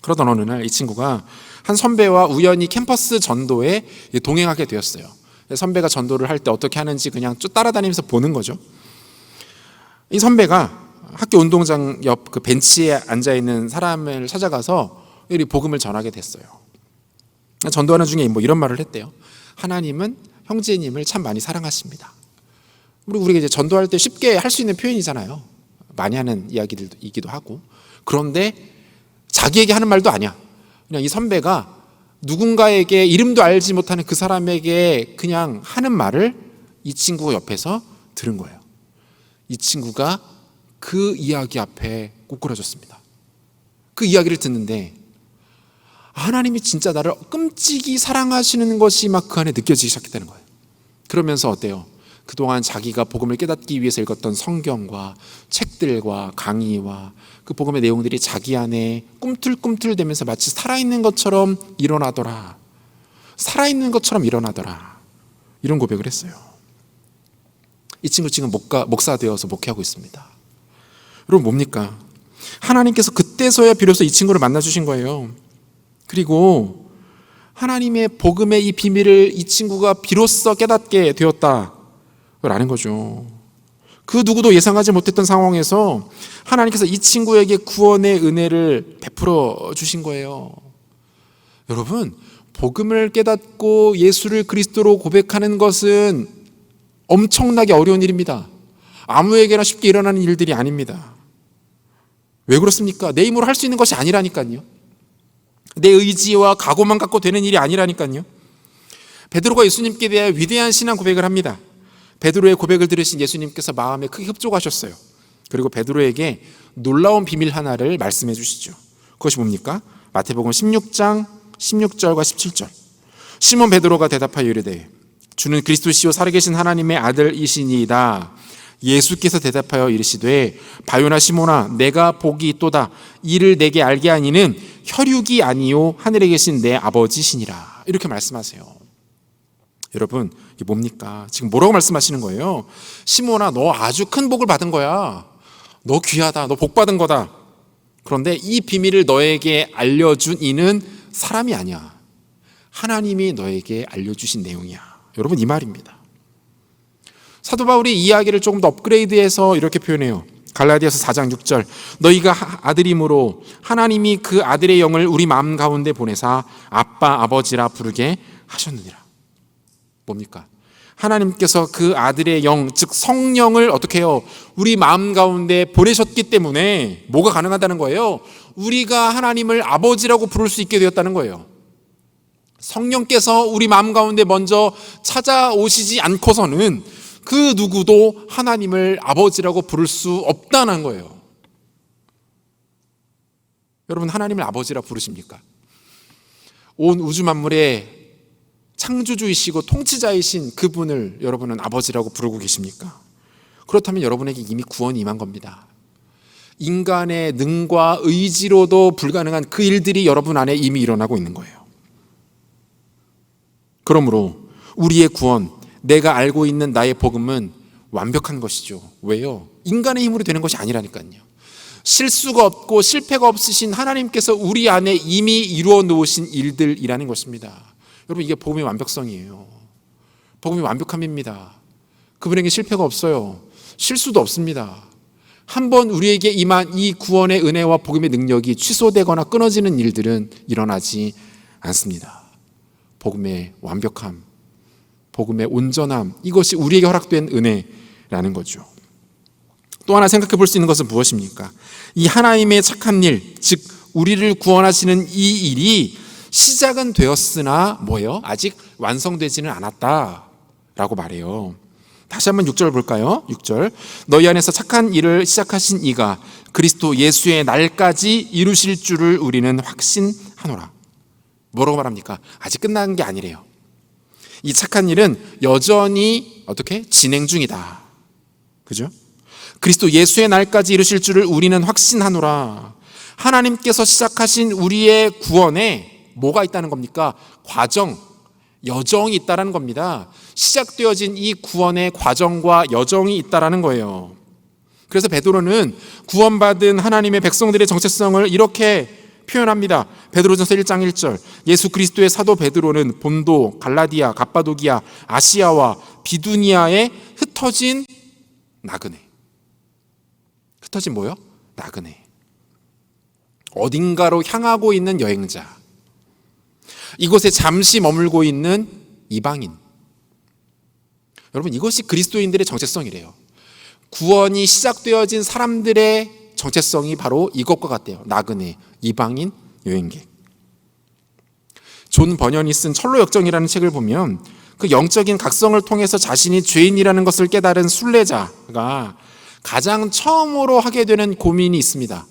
그러던 어느 날 이 친구가 한 선배와 우연히 캠퍼스 전도에 동행하게 되었어요. 선배가 전도를 할 때 어떻게 하는지 그냥 쭉 따라다니면서 보는 거죠. 이 선배가 학교 운동장 옆 그 벤치에 앉아있는 사람을 찾아가서 이 복음을 전하게 됐어요. 전도하는 중에 이런 말을 했대요. 하나님은 형제님을 참 많이 사랑하십니다. 우리가 이제 전도할 때 쉽게 할 수 있는 표현이잖아요. 많이 하는 이야기들이기도 하고. 그런데 자기에게 하는 말도 아니야. 그냥 이 선배가 누군가에게 이름도 알지 못하는 그 사람에게 그냥 하는 말을 이 친구 옆에서 들은 거예요. 이 친구가 그 이야기 앞에 꼬꾸라졌습니다. 그 이야기를 듣는데 하나님이 진짜 나를 끔찍이 사랑하시는 것이 막 그 안에 느껴지기 시작했다는 거예요. 그러면서 어때요? 그동안 자기가 복음을 깨닫기 위해서 읽었던 성경과 책들과 강의와 그 복음의 내용들이 자기 안에 꿈틀꿈틀대면서 마치 살아있는 것처럼 일어나더라. 살아있는 것처럼 일어나더라. 이런 고백을 했어요. 이 친구 지금 목사 되어서 목회하고 있습니다. 여러분 뭡니까? 하나님께서 그때서야 비로소 이 친구를 만나주신 거예요. 그리고 하나님의 복음의 이 비밀을 이 친구가 비로소 깨닫게 되었다라는 거죠. 그 누구도 예상하지 못했던 상황에서 하나님께서 이 친구에게 구원의 은혜를 베풀어 주신 거예요. 여러분, 복음을 깨닫고 예수를 그리스도로 고백하는 것은 엄청나게 어려운 일입니다. 아무에게나 쉽게 일어나는 일들이 아닙니다. 왜 그렇습니까? 내 힘으로 할 수 있는 것이 아니라니까요. 내 의지와 각오만 갖고 되는 일이 아니라니까요. 베드로가 예수님께 대해 위대한 신앙 고백을 합니다. 베드로의 고백을 들으신 예수님께서 마음에 크게 흡족하셨어요. 그리고 베드로에게 놀라운 비밀 하나를 말씀해 주시죠. 그것이 뭡니까? 마태복음 16장 16절과 17절. 시몬 베드로가 대답하여 이르되 주는 그리스도시요 살아계신 하나님의 아들이시니이다. 예수께서 대답하여 이르시되 바요나 시몬아 내가 복이 있도다. 이를 내게 알게 하니는 혈육이 아니요 하늘에 계신 내 아버지시니라. 이렇게 말씀하세요. 여러분 이게 뭡니까? 지금 뭐라고 말씀하시는 거예요? 시몬아 너 아주 큰 복을 받은 거야. 너 귀하다. 너 복 받은 거다. 그런데 이 비밀을 너에게 알려준 이는 사람이 아니야. 하나님이 너에게 알려주신 내용이야. 여러분 이 말입니다. 사도 바울이 이 이야기를 조금 더 업그레이드해서 이렇게 표현해요. 갈라디아서 4장 6절 너희가 아들이므로 하나님이 그 아들의 영을 우리 마음 가운데 보내사 아빠 아버지라 부르게 하셨느니라. 뭡니까? 하나님께서 그 아들의 영, 즉 성령을 어떻게 해요? 우리 마음 가운데 보내셨기 때문에 뭐가 가능하다는 거예요? 우리가 하나님을 아버지라고 부를 수 있게 되었다는 거예요. 성령께서 우리 마음 가운데 먼저 찾아오시지 않고서는 그 누구도 하나님을 아버지라고 부를 수 없다는 거예요. 여러분 하나님을 아버지라 부르십니까? 온 우주 만물의 창조주이시고 통치자이신 그분을 여러분은 아버지라고 부르고 계십니까? 그렇다면 여러분에게 이미 구원이 임한 겁니다. 인간의 능과 의지로도 불가능한 그 일들이 여러분 안에 이미 일어나고 있는 거예요. 그러므로 우리의 구원, 내가 알고 있는 나의 복음은 완벽한 것이죠. 왜요? 인간의 힘으로 되는 것이 아니라니까요. 실수가 없고 실패가 없으신 하나님께서 우리 안에 이미 이루어 놓으신 일들이라는 것입니다. 여러분 이게 복음의 완벽성이에요. 복음이 완벽함입니다. 그분에게 실패가 없어요. 실수도 없습니다. 한번 우리에게 임한 이 구원의 은혜와 복음의 능력이 취소되거나 끊어지는 일들은 일어나지 않습니다. 복음의 완벽함, 복음의 온전함, 이것이 우리에게 허락된 은혜라는 거죠. 또 하나 생각해 볼 수 있는 것은 무엇입니까? 이 하나님의 착한 일, 즉 우리를 구원하시는 이 일이 시작은 되었으나 뭐예요? 아직 완성되지는 않았다라고 말해요. 다시 한번 6절 볼까요? 6절. 너희 안에서 착한 일을 시작하신 이가 그리스도 예수의 날까지 이루실 줄을 우리는 확신하노라. 뭐라고 말합니까? 아직 끝난 게 아니래요. 이 착한 일은 여전히 어떻게? 진행 중이다. 그죠? 그리스도 예수의 날까지 이루실 줄을 우리는 확신하노라. 하나님께서 시작하신 우리의 구원에 뭐가 있다는 겁니까? 과정, 여정이 있다는 겁니다. 시작되어진 이 구원의 과정과 여정이 있다는 거예요. 그래서 베드로는 구원받은 하나님의 백성들의 정체성을 이렇게 표현합니다. 베드로전서 1장 1절. 예수 그리스도의 사도 베드로는 본도, 갈라디아, 갑바도기아, 아시아와 비두니아에 흩어진 나그네. 흩어진 뭐요? 나그네. 어딘가로 향하고 있는 여행자. 이곳에 잠시 머물고 있는 이방인. 여러분, 이것이 그리스도인들의 정체성이래요. 구원이 시작되어진 사람들의 정체성이 바로 이것과 같대요. 나그네, 이방인, 여행객. 존 버년이 쓴 철로 역정이라는 책을 보면 그 영적인 각성을 통해서 자신이 죄인이라는 것을 깨달은 순례자가 가장 처음으로 하게 되는 고민이 있습니다.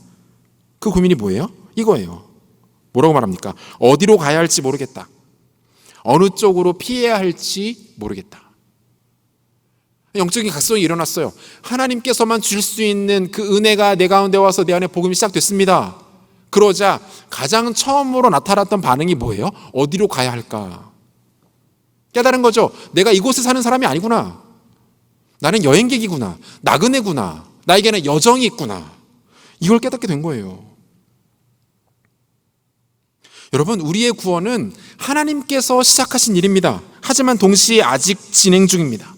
그 고민이 뭐예요? 이거예요. 뭐라고 말합니까? 어디로 가야 할지 모르겠다. 어느 쪽으로 피해야 할지 모르겠다. 영적인 각성이 일어났어요. 하나님께서만 줄 수 있는 그 은혜가 내 가운데 와서 내 안에 복음이 시작됐습니다. 그러자 가장 처음으로 나타났던 반응이 뭐예요? 어디로 가야 할까? 깨달은 거죠. 내가 이곳에 사는 사람이 아니구나. 나는 여행객이구나. 나그네구나. 나에게는 여정이 있구나. 이걸 깨닫게 된 거예요. 여러분, 우리의 구원은 하나님께서 시작하신 일입니다. 하지만 동시에 아직 진행 중입니다.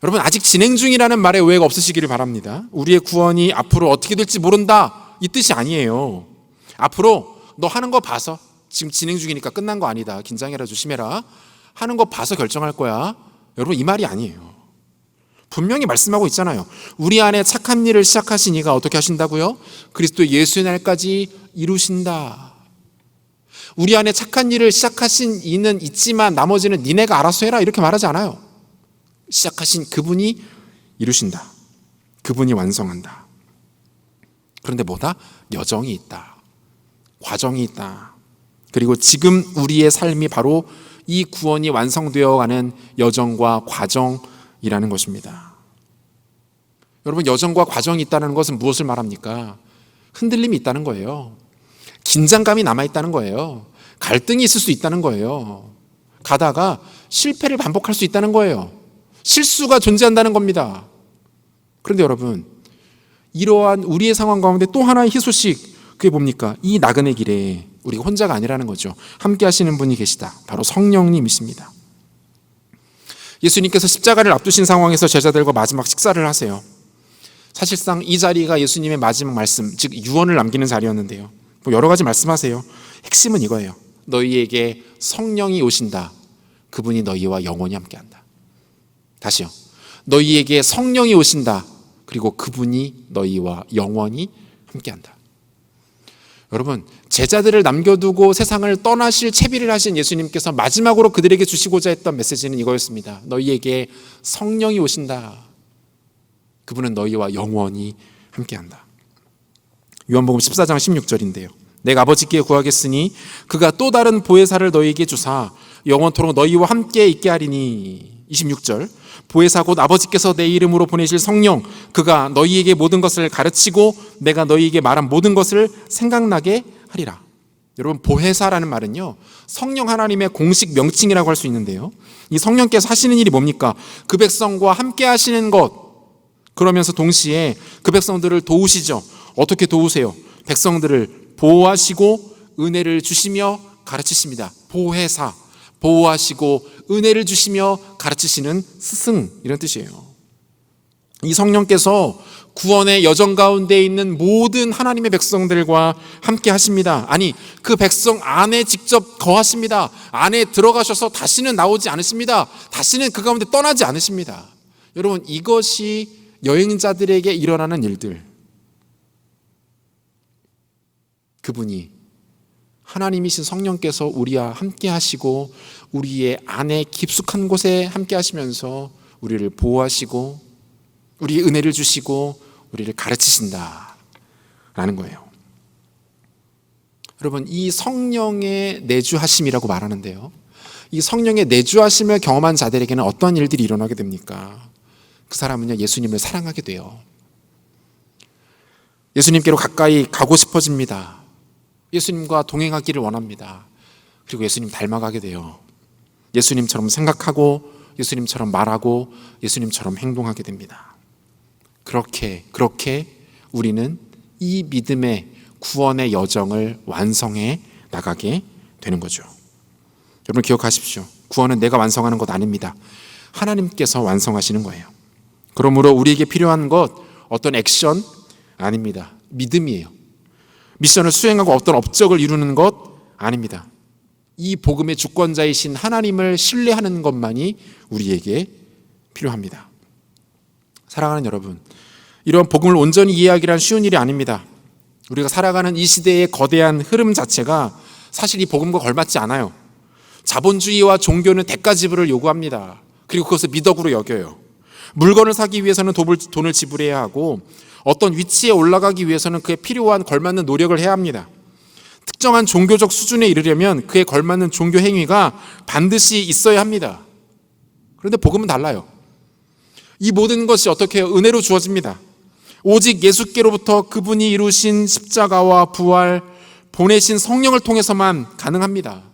여러분, 아직 진행 중이라는 말에 오해가 없으시기를 바랍니다. 우리의 구원이 앞으로 어떻게 될지 모른다, 이 뜻이 아니에요. 앞으로 너 하는 거 봐서, 지금 진행 중이니까 끝난 거 아니다, 긴장해라, 조심해라, 하는 거 봐서 결정할 거야. 여러분, 이 말이 아니에요. 분명히 말씀하고 있잖아요. 우리 안에 착한 일을 시작하신 이가 어떻게 하신다고요? 그리스도 예수의 날까지 이루신다. 우리 안에 착한 일을 시작하신 이는 있지만 나머지는 니네가 알아서 해라, 이렇게 말하지 않아요. 시작하신 그분이 이루신다. 그분이 완성한다. 그런데 뭐다? 여정이 있다. 과정이 있다. 그리고 지금 우리의 삶이 바로 이 구원이 완성되어가는 여정과 과정이라는 것입니다. 여러분, 여정과 과정이 있다는 것은 무엇을 말합니까? 흔들림이 있다는 거예요. 긴장감이 남아있다는 거예요. 갈등이 있을 수 있다는 거예요. 가다가 실패를 반복할 수 있다는 거예요. 실수가 존재한다는 겁니다. 그런데 여러분, 이러한 우리의 상황 가운데 또 하나의 희소식, 그게 뭡니까? 이 나그네 길에 우리가 혼자가 아니라는 거죠. 함께 하시는 분이 계시다. 바로 성령님이십니다. 예수님께서 십자가를 앞두신 상황에서 제자들과 마지막 식사를 하세요. 사실상 이 자리가 예수님의 마지막 말씀, 즉 유언을 남기는 자리였는데요. 여러 가지 말씀하세요. 핵심은 이거예요. 너희에게 성령이 오신다. 그분이 너희와 영원히 함께한다. 다시요. 너희에게 성령이 오신다. 그리고 그분이 너희와 영원히 함께한다. 여러분, 제자들을 남겨두고 세상을 떠나실 채비를 하신 예수님께서 마지막으로 그들에게 주시고자 했던 메시지는 이거였습니다. 너희에게 성령이 오신다. 그분은 너희와 영원히 함께한다. 요한복음 14장 16절인데요. 내가 아버지께 구하겠으니 그가 또 다른 보혜사를 너희에게 주사 영원토록 너희와 함께 있게 하리니. 26절. 보혜사 곧 아버지께서 내 이름으로 보내실 성령, 그가 너희에게 모든 것을 가르치고 내가 너희에게 말한 모든 것을 생각나게 하리라. 여러분, 보혜사라는 말은요, 성령 하나님의 공식 명칭이라고 할 수 있는데요, 이 성령께서 하시는 일이 뭡니까? 그 백성과 함께 하시는 것, 그러면서 동시에 그 백성들을 도우시죠. 어떻게 도우세요? 백성들을 보호하시고 은혜를 주시며 가르치십니다. 보혜사, 보호하시고 은혜를 주시며 가르치시는 스승, 이런 뜻이에요. 이 성령께서 구원의 여정 가운데 있는 모든 하나님의 백성들과 함께 하십니다. 아니, 그 백성 안에 직접 거하십니다. 안에 들어가셔서 다시는 나오지 않으십니다. 다시는 그 가운데 떠나지 않으십니다. 여러분, 이것이 여행자들에게 일어나는 일들. 그분이 하나님이신 성령께서 우리와 함께 하시고 우리의 안에 깊숙한 곳에 함께 하시면서 우리를 보호하시고 우리의 은혜를 주시고 우리를 가르치신다 라는 거예요. 여러분, 이 성령의 내주하심이라고 말하는데요, 이 성령의 내주하심을 경험한 자들에게는 어떤 일들이 일어나게 됩니까? 그 사람은요, 예수님을 사랑하게 돼요. 예수님께로 가까이 가고 싶어집니다. 예수님과 동행하기를 원합니다. 그리고 예수님 닮아가게 돼요. 예수님처럼 생각하고 예수님처럼 말하고 예수님처럼 행동하게 됩니다. 그렇게 우리는 이 믿음의 구원의 여정을 완성해 나가게 되는 거죠. 여러분, 기억하십시오. 구원은 내가 완성하는 것 아닙니다. 하나님께서 완성하시는 거예요. 그러므로 우리에게 필요한 것 어떤 액션 아닙니다. 믿음이에요. 미션을 수행하고 어떤 업적을 이루는 것 아닙니다. 이 복음의 주권자이신 하나님을 신뢰하는 것만이 우리에게 필요합니다. 사랑하는 여러분, 이런 복음을 온전히 이해하기란 쉬운 일이 아닙니다. 우리가 살아가는 이 시대의 거대한 흐름 자체가 사실 이 복음과 걸맞지 않아요. 자본주의와 종교는 대가 지불을 요구합니다. 그리고 그것을 미덕으로 여겨요. 물건을 사기 위해서는 돈을 지불해야 하고 어떤 위치에 올라가기 위해서는 그에 필요한 걸맞는 노력을 해야 합니다. 특정한 종교적 수준에 이르려면 그에 걸맞는 종교 행위가 반드시 있어야 합니다. 그런데 복음은 달라요. 이 모든 것이 어떻게 해요? 은혜로 주어집니다. 오직 예수께로부터 그분이 이루신 십자가와 부활, 보내신 성령을 통해서만 가능합니다.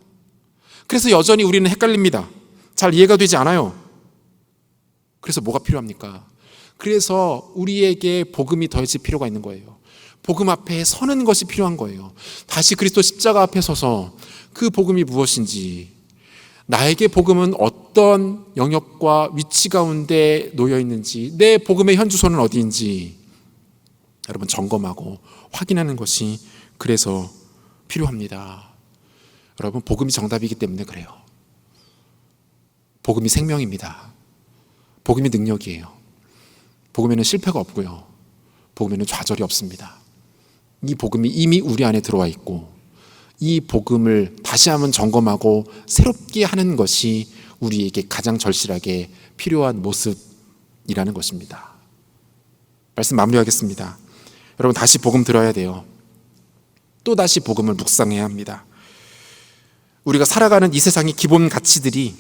그래서 여전히 우리는 헷갈립니다. 잘 이해가 되지 않아요. 그래서 뭐가 필요합니까? 그래서 우리에게 복음이 더해질 필요가 있는 거예요. 복음 앞에 서는 것이 필요한 거예요. 다시 그리스도 십자가 앞에 서서 그 복음이 무엇인지, 나에게 복음은 어떤 영역과 위치 가운데 놓여 있는지, 내 복음의 현주소는 어디인지 여러분 점검하고 확인하는 것이 그래서 필요합니다. 여러분, 복음이 정답이기 때문에 그래요. 복음이 생명입니다. 복음이 능력이에요. 복음에는 실패가 없고요. 복음에는 좌절이 없습니다. 이 복음이 이미 우리 안에 들어와 있고 이 복음을 다시 한번 점검하고 새롭게 하는 것이 우리에게 가장 절실하게 필요한 모습이라는 것입니다. 말씀 마무리하겠습니다. 여러분, 다시 복음 들어야 돼요. 또 다시 복음을 묵상해야 합니다. 우리가 살아가는 이 세상의 기본 가치들이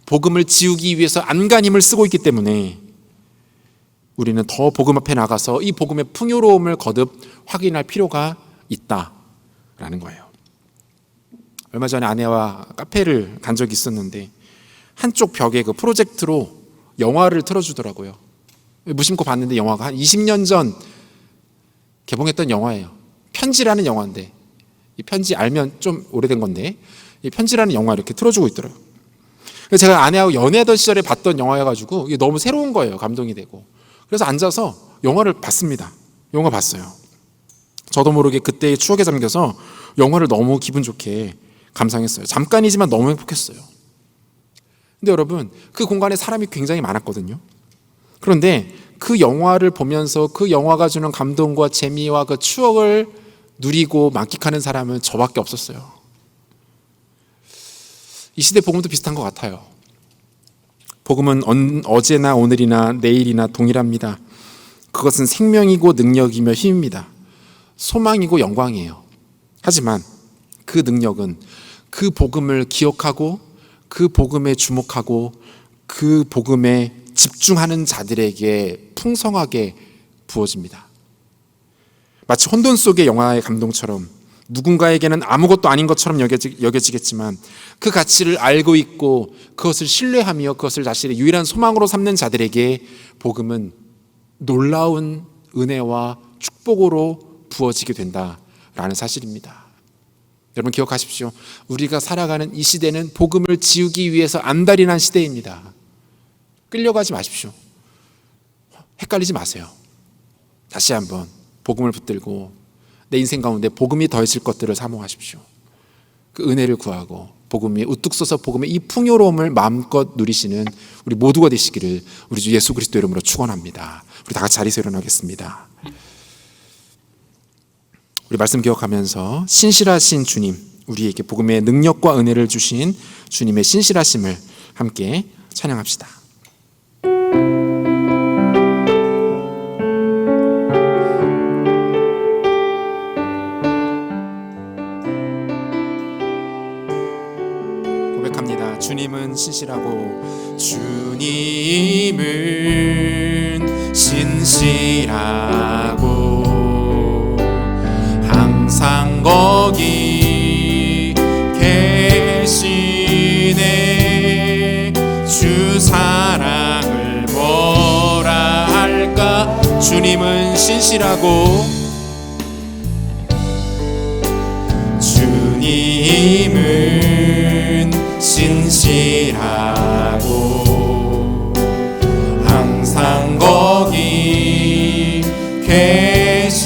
복음을 지우기 위해서 안간힘을 쓰고 있기 때문에 우리는 더 복음 앞에 나가서 이 복음의 풍요로움을 거듭 확인할 필요가 있다라는 거예요. 얼마 전에 아내와 카페를 간 적이 있었는데 한쪽 벽에 그 프로젝트로 영화를 틀어주더라고요. 무심코 봤는데 영화가 한 20년 전 개봉했던 영화예요. 편지라는 영화인데, 이 편지 알면 좀 오래된 건데 이 편지라는 영화 이렇게 틀어주고 있더라고요. 그래서 제가 아내하고 연애하던 시절에 봤던 영화여가지고 이게 너무 새로운 거예요. 감동이 되고. 그래서 앉아서 영화를 봤습니다. 영화 봤어요. 저도 모르게 그때의 추억에 잠겨서 영화를 너무 기분 좋게 감상했어요. 잠깐이지만 너무 행복했어요. 근데 여러분, 그 공간에 사람이 굉장히 많았거든요. 그런데 그 영화를 보면서 그 영화가 주는 감동과 재미와 그 추억을 누리고 만끽하는 사람은 저밖에 없었어요. 이 시대 복음도 비슷한 것 같아요. 복음은 어제나 오늘이나 내일이나 동일합니다. 그것은 생명이고 능력이며 힘입니다. 소망이고 영광이에요. 하지만 그 능력은 그 복음을 기억하고 그 복음에 주목하고 그 복음에 집중하는 자들에게 풍성하게 부어집니다. 마치 혼돈 속의 영화의 감동처럼 누군가에게는 아무것도 아닌 것처럼 여겨지겠지만 그 가치를 알고 있고 그것을 신뢰하며 그것을 자신의 유일한 소망으로 삼는 자들에게 복음은 놀라운 은혜와 축복으로 부어지게 된다라는 사실입니다. 여러분, 기억하십시오. 우리가 살아가는 이 시대는 복음을 지우기 위해서 안달이 시대입니다. 끌려가지 마십시오. 헷갈리지 마세요. 다시 한번 복음을 붙들고 내 인생 가운데 복음이 더해질 것들을 사모하십시오. 그 은혜를 구하고 복음이 우뚝 서서 복음의 이 풍요로움을 마음껏 누리시는 우리 모두가 되시기를 우리 주 예수 그리스도 이름으로 축원합니다. 우리 다 같이 자리에서 일어나겠습니다. 우리 말씀 기억하면서 신실하신 주님, 우리에게 복음의 능력과 은혜를 주신 주님의 신실하심을 함께 찬양합시다. 고백합니다. 주님은 신실하고 주님은 신실하고 항상 거기 계시네. 주 사랑을 뭐라 할까. 주님은 신실하고 주님은 신실하고 항상 거기 계시네.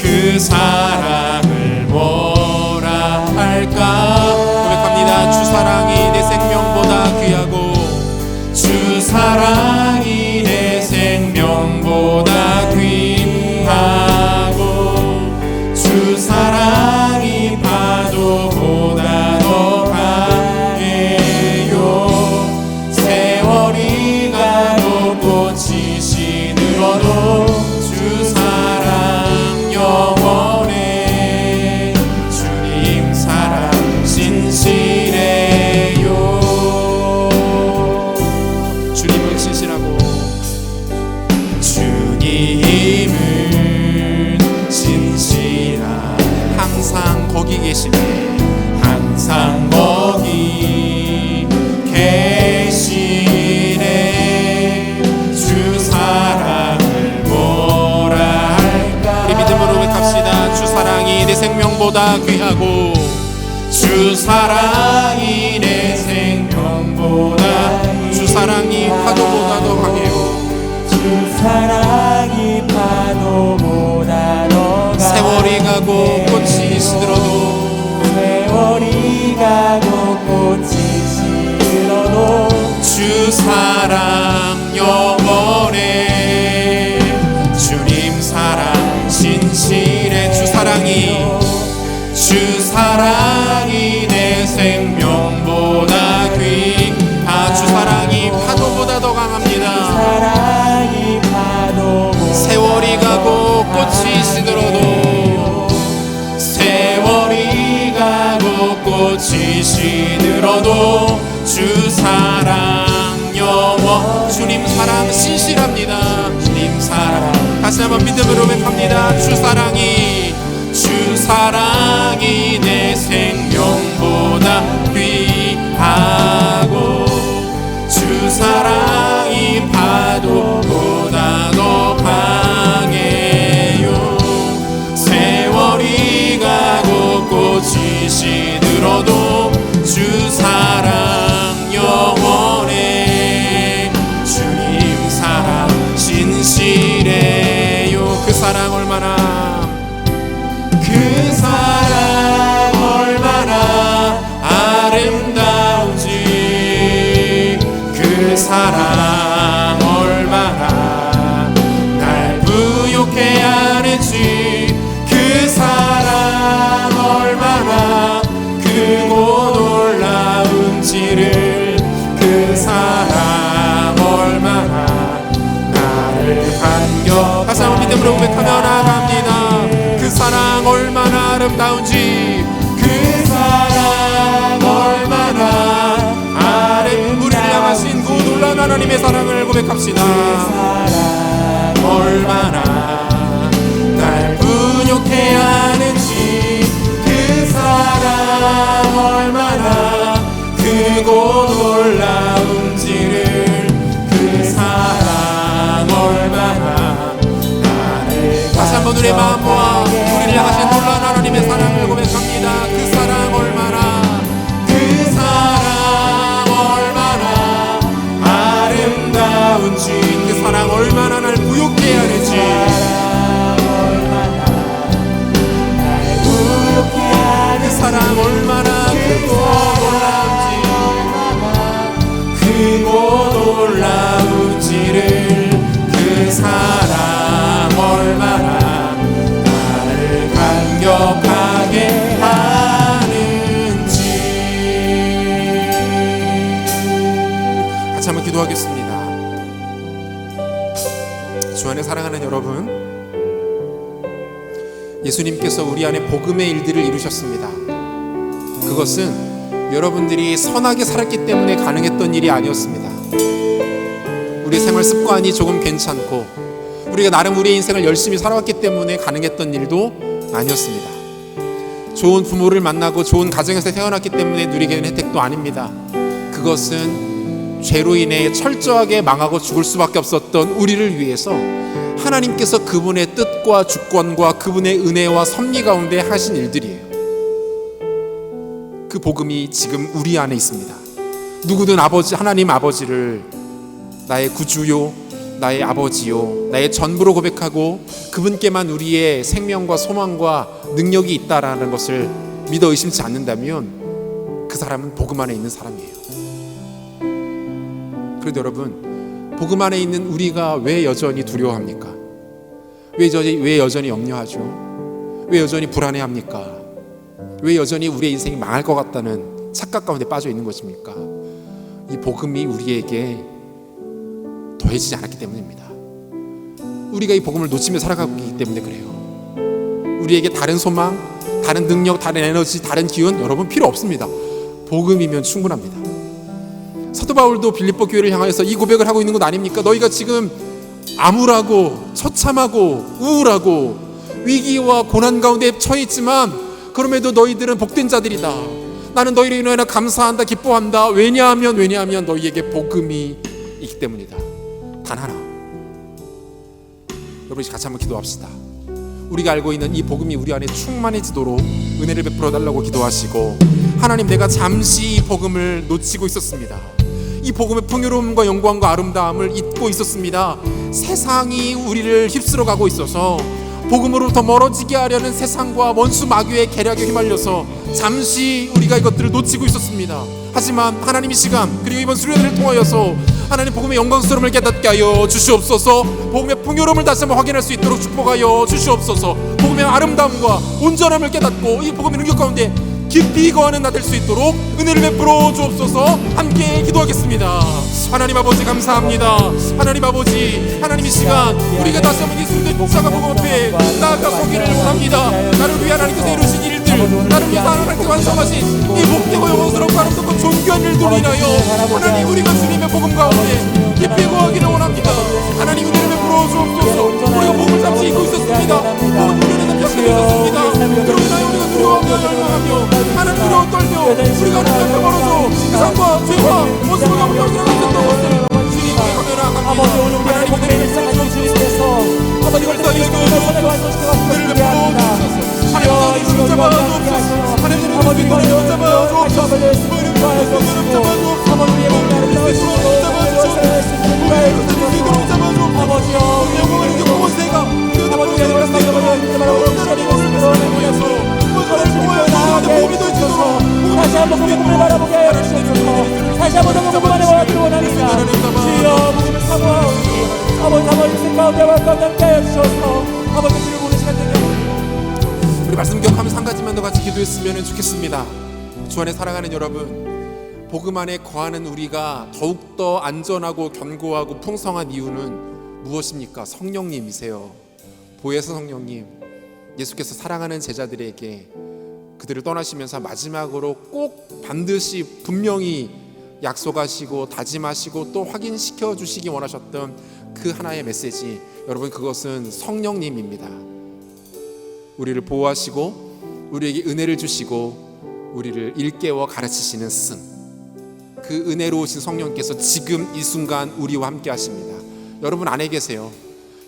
그 사랑을 뭐라 할까. 고백합니다. 주 사랑이 내 생명보다 귀하고 주 사랑이 내 생명보다 귀하고 주 사랑이 파도보다 더 강해요. 세월이 가고 꽃이 시들어도 주 사랑 영원해. 주님 사랑 신실해요. 주님은 신실하고 주님은 신실하 항상 거기 계시네. 항상 거기 계시네. 주 사랑을 뭐라 할까. 우리 믿음으로 고백합시다. 주 사랑이 내 생명보다 귀하고 주 사랑이 내 생명보다 주 사랑이 파도보다 더 강해요. 주 사랑이 파도보다 더 세월이 가고 꽃이 시들어도 세월이 가고 꽃이 시들어도 주 사랑 영원해. 주님 사랑 신실해. 주 사랑이 내 생명보다 귀하. 주 사랑이 파도보다 더 강합니다. 사랑이 파도보다 세월이 가고 꽃이 시들어도 세월이 가고 꽃이 시들어도 주 사랑 영원. 주님 사랑 신실합니다. 주님 사랑 다시 한번 믿음으로 고백합니다. 주 사랑이 내 생명보다 귀하고 주 사랑이 파도보다 더 강해요. 세월이 가고 꽃이 시들어도 주 사랑 영원해. 주님 사랑 신실해요. 그 사랑 얼마나 아름다운지. 그 사랑 얼마나 날 부욕해 하는지. 그 사랑 얼마나 크고 놀라운지를. 그 사랑 얼마나 나를 반겨. 다시 한번 믿음으로 고백하며 나갑니다. 그 사랑 얼마나 아름다운지. 그 사랑 얼마나 우리를 향하신 그 놀라운 하나님의 사랑을 고백합시다. 얼마나 날 분욕해 하는지. 그 사랑 얼마나 크고 놀라운지를. 그 사랑 얼마나 나를 다시 한번 우리의 마음 모아 우리를 향하신 놀라운 하나님의 사랑을 고백합니다. 그 사랑 얼마나 아름다운지. 그 사랑 얼마나 날 주 안에 사랑하는 여러분, 예수님께서 우리 안에 복음의 일들을 이루셨습니다. 그것은 여러분들이 선하게 살았기 때문에 가능했던 일이 아니었습니다. 우리의 생활 습관이 조금 괜찮고 우리가 나름 우리의 인생을 열심히 살아왔기 때문에 가능했던 일도 아니었습니다. 좋은 부모를 만나고 좋은 가정에서 태어났기 때문에 누리게 된 혜택도 아닙니다. 그것은 죄로 인해 철저하게 망하고 죽을 수밖에 없었던 우리를 위해서 하나님께서 그분의 뜻과 주권과 그분의 은혜와 섭리 가운데 하신 일들이에요. 그 복음이 지금 우리 안에 있습니다. 누구든 하나님 아버지를 나의 구주요, 나의 아버지요, 나의 전부로 고백하고 그분께만 우리의 생명과 소망과 능력이 있다라는 것을 믿어 의심치 않는다면 그 사람은 복음 안에 있는 사람이에요. 그런데 여러분, 복음 안에 있는 우리가 왜 여전히 두려워합니까? 왜 여전히 염려하죠? 왜 여전히 불안해합니까? 왜 여전히 우리의 인생이 망할 것 같다는 착각 가운데 빠져 있는 것입니까? 이 복음이 우리에게 더해지지 않았기 때문입니다. 우리가 이 복음을 놓치며 살아가고 있기 때문에 그래요. 우리에게 다른 소망, 다른 능력, 다른 에너지, 다른 기운 여러분 필요 없습니다. 복음이면 충분합니다. 사도 바울도 빌립보 교회를 향해서 이 고백을 하고 있는 것 아닙니까? 너희가 지금 암울하고 처참하고 우울하고 위기와 고난 가운데 처해 있지만 그럼에도 너희들은 복된 자들이다. 나는 너희를 인하여 감사한다, 기뻐한다. 왜냐하면 너희에게 복음이 있기 때문이다. 단 하나, 여러분 같이 한번 기도합시다. 우리가 알고 있는 이 복음이 우리 안에 충만해지도록 은혜를 베풀어 달라고 기도하시고, 하나님, 내가 잠시 이 복음을 놓치고 있었습니다. 이 복음의 풍요로움과 영광과 아름다움을 잊고 있었습니다. 세상이 우리를 휩쓸어 가고 있어서 복음으로부터 멀어지게 하려는 세상과 원수 마귀의 계략에 휘말려서 잠시 우리가 이것들을 놓치고 있었습니다. 하지만 하나님 이 시간 그리고 이번 수련회를 통하여서 하나님 복음의 영광스러움을 깨닫게 하여 주시옵소서. 복음의 풍요로움을 다시 한번 확인할 수 있도록 축복하여 주시옵소서. 복음의 아름다움과 온전함을 깨닫고 이 복음의 능력 가운데 깊이 거하는 나 될 수 있도록 은혜를 베풀어 주옵소서. 함께 기도하겠습니다. 하나님 아버지 감사합니다. 하나님 아버지, 하나님 이 시간 우리가 다시 한번 예수님의 복사가 복음 앞에 나아가 서기를 원합니다. 나를 위해 하나님께서 이루신 일들, 나를 위해 하나님께서 완성하신 이 복되고 영광스럽고 아름답고 존귀한 일들로 인하여 하나님 우리가 주님의 복음 가운데 깊이 거하기를 원합니다. 하나님 은혜를 베풀어 주옵소서. 우리가 복음을 잠시 잊고 있었습니다. 복음을 누리는 잠시 잊고 있었습니다. 그로 인하여 우리가 두려워하며 열망하며 하나님 두려워 떨며 우리가 하나님 앞에 멀어져 세상과 죄와 원수를 감당하고 있었던 것을 주님께 감사합니다. 아버지, 오늘 우리 안에 복음의 일상을 주님께서 아버지 이걸 통해서 선을 완성시켜 주시기 바랍니다. 하나님 주님 잡아 주옵소서. 하나님 아버지 이거를 잡아 주옵소서. 아버지 우리의 복음을 아름다워 주시고 아버지여 영광을 느끼고 새가 아버지 우리의 다시 한번 복음을 바라보게 하여 주옵소서. 다시 한번 복음 안에 와기를 원합니다. 주여 복음을 사모하오니 아버지 인생 가운데 함께 하여 주셔서 아버지 주를 보는 시간 되게 하옵소서. 우리 말씀 기억하면서 한 가지만 더 같이 기도했으면 좋겠습니다. 주 안에 사랑하는 여러분, 복음 안에 거하는 우리가 더욱더 안전하고 견고하고 풍성한 이유는 무엇입니까? 성령님이세요. 보혜사 성령님, 예수께서 사랑하는 제자들에게 그들을 떠나시면서 마지막으로 꼭 반드시 분명히 약속하시고 다짐하시고 또 확인시켜 주시기 원하셨던 그 하나의 메시지, 여러분 그것은 성령님입니다. 우리를 보호하시고 우리에게 은혜를 주시고 우리를 일깨워 가르치시는 스승, 그 은혜로우신 성령께서 지금 이 순간 우리와 함께 하십니다. 여러분 안에 계세요.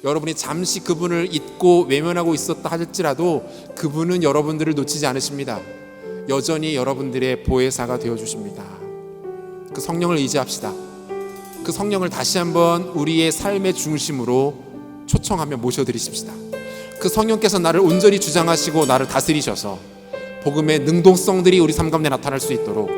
여러분이 잠시 그분을 잊고 외면하고 있었다 할지라도 그분은 여러분들을 놓치지 않으십니다. 여전히 여러분들의 보혜사가 되어주십니다. 그 성령을 의지합시다. 그 성령을 다시 한번 우리의 삶의 중심으로 초청하며 모셔드리십시다. 그 성령께서 나를 온전히 주장하시고 나를 다스리셔서 복음의 능동성들이 우리 삶 가운데 나타날 수 있도록,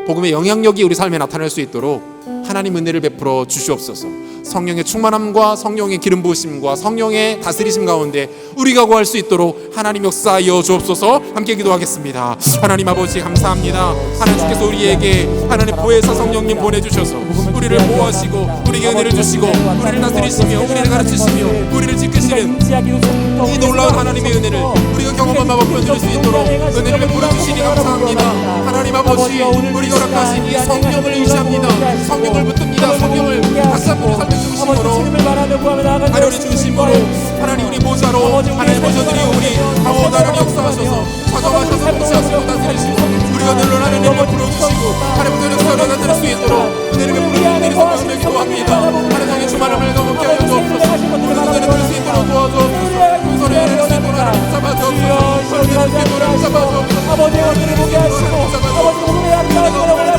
복음의 영향력이 우리 삶에 나타날 수 있도록 하나님 은혜를 베풀어 주시옵소서. 성령의 충만함과 성령의 기름 부으심과 성령의 다스리심 가운데 우리가 거할 수 있도록 하나님 역사하여 주옵소서. 함께 기도하겠습니다. 하나님 아버지 감사합니다. 하나님께서 우리에게 하나님 보혜사 성령님 보내주셔서 우리를 보호하시고 우리에게 은혜를 주시고 우리를 다스리시며 우리를 가르치시며 우리를 지키시는 이 놀라운 하나님의 은혜를 우리가 경험한 마법 보여줄 수 있도록 은혜를 베풀어 주시니 감사합니다. 하나님 아버지, 우리가 허락하신 이 성령을 의지합니다. 성령을 붙듭니다. 성령을 다시 한번 삶의 중심으로 하나님 중심으로 하나님 우리 보좌로 하나님 보좌들이 우리 강원 하나님 역사하셔서 사정하셔서 통치하시고 다스리시고 우리가 늘 하나님을 불러주시고 하나님의 역사를 나타낼 수 있도록 은혜를 베풀어 주시니 성령을 기도합니다. 하나님의 주말을 맑아먹게 하여 주옵소서. 우리가 은혜를 드릴 수 있도록 도와주옵소서. 풍성을 해낼 수 있도록 하나님 잡아주옵소서. 설계를 수 있도록 하나님 잡아주옵소서. 아버지의 은혜를 보게 하시고 아버지 복음의 약속을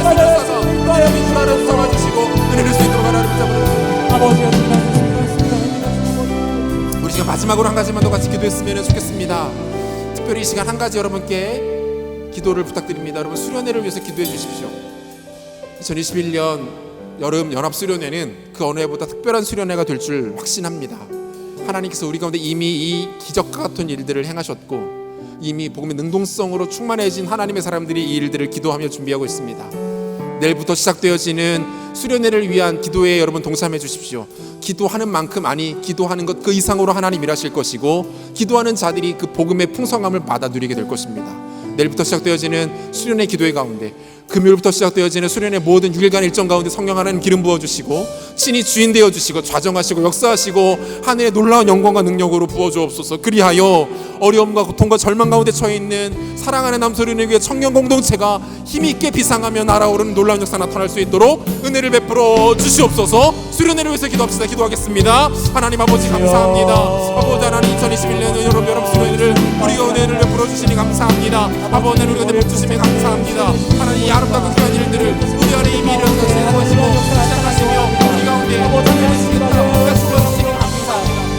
받아주시고 하나님의 주말을 잡아주시고 은혜를 수 있도록 하나님 잡아주옵소서. 아버지의 우리 시간 마지막으로 한 가지만 더 같이 기도했으면 좋겠습니다. 특별히 이 시간 한 가지 여러분께 기도를 부탁드립니다. 여러분 수련회를 위해서 기도해 주십시오. 2021년 여름 연합수련회는 그 어느 해보다 특별한 수련회가 될 줄 확신합니다. 하나님께서 우리 가운데 이미 이 기적과 같은 일들을 행하셨고 이미 복음의 능동성으로 충만해진 하나님의 사람들이 이 일들을 기도하며 준비하고 있습니다. 내일부터 시작되어지는 수련회를 위한 기도에 여러분 동참해 주십시오. 기도하는 만큼 아니 기도하는 것 그 이상으로 하나님 일하실 것이고 기도하는 자들이 그 복음의 풍성함을 받아 누리게 될 것입니다. 내일부터 시작되어지는 수련회 기도회 가운데 금요일부터 시작되어지는 수련회 모든 6일간 일정 가운데 성령 하나님 기름 부어주시고 친히 주인 되어주시고 좌정하시고 역사하시고 하늘의 놀라운 영광과 능력으로 부어주옵소서. 그리하여 어려움과 고통과 절망 가운데 처해있는 사랑하는 남소련을 위해 청년 공동체가 힘있게 비상하며 날아오르는 놀라운 역사 나타날 수 있도록 은혜를 베풀어 주시옵소서. 수련회를 위해서 기도합시다. 기도하겠습니다. 하나님 아버지 감사합니다. 아버지 하나님 2021년 여러분 수련회를 우리가 은혜를 베풀어 주시니 감사합니다. 아버지 우리가 은혜 베푸시니 감사합니다. 하나님 이 아름다운 귀한 일들을 우리 안에 이미 일어나시고 시작하시며 우리 가운데 하나님의 주시니 감사합니다.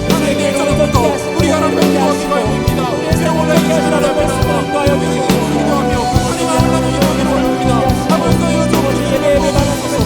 하나님 내일 저녁부터 우리가 하나님의 기도하기 바랍니다. 새로운 날이 시작하는 것으로 기도하며 하나님 하나님의 기도하기를 원합니다. 아버지가 여러분 예배를 받아주셔서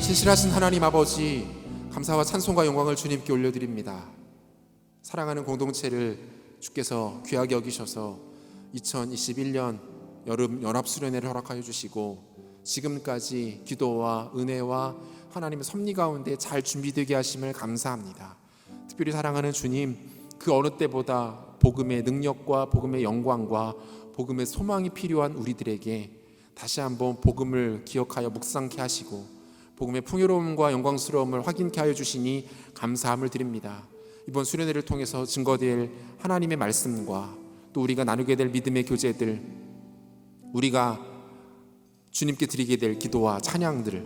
신실하신 하나님 아버지 감사와 찬송과 영광을 주님께 올려드립니다. 사랑하는 공동체를 주께서 귀하게 여기셔서 2021년 여름 연합수련회를 허락하여 주시고 지금까지 기도와 은혜와 하나님의 섭리 가운데 잘 준비되게 하심을 감사합니다. 특별히 사랑하는 주님, 그 어느 때보다 복음의 능력과 복음의 영광과 복음의 소망이 필요한 우리들에게 다시 한번 복음을 기억하여 묵상케 하시고 복음의 풍요로움과 영광스러움을 확인케 하여 주시니 감사함을 드립니다. 이번 수련회를 통해서 증거될 하나님의 말씀과 또 우리가 나누게 될 믿음의 교제들, 우리가 주님께 드리게 될 기도와 찬양들,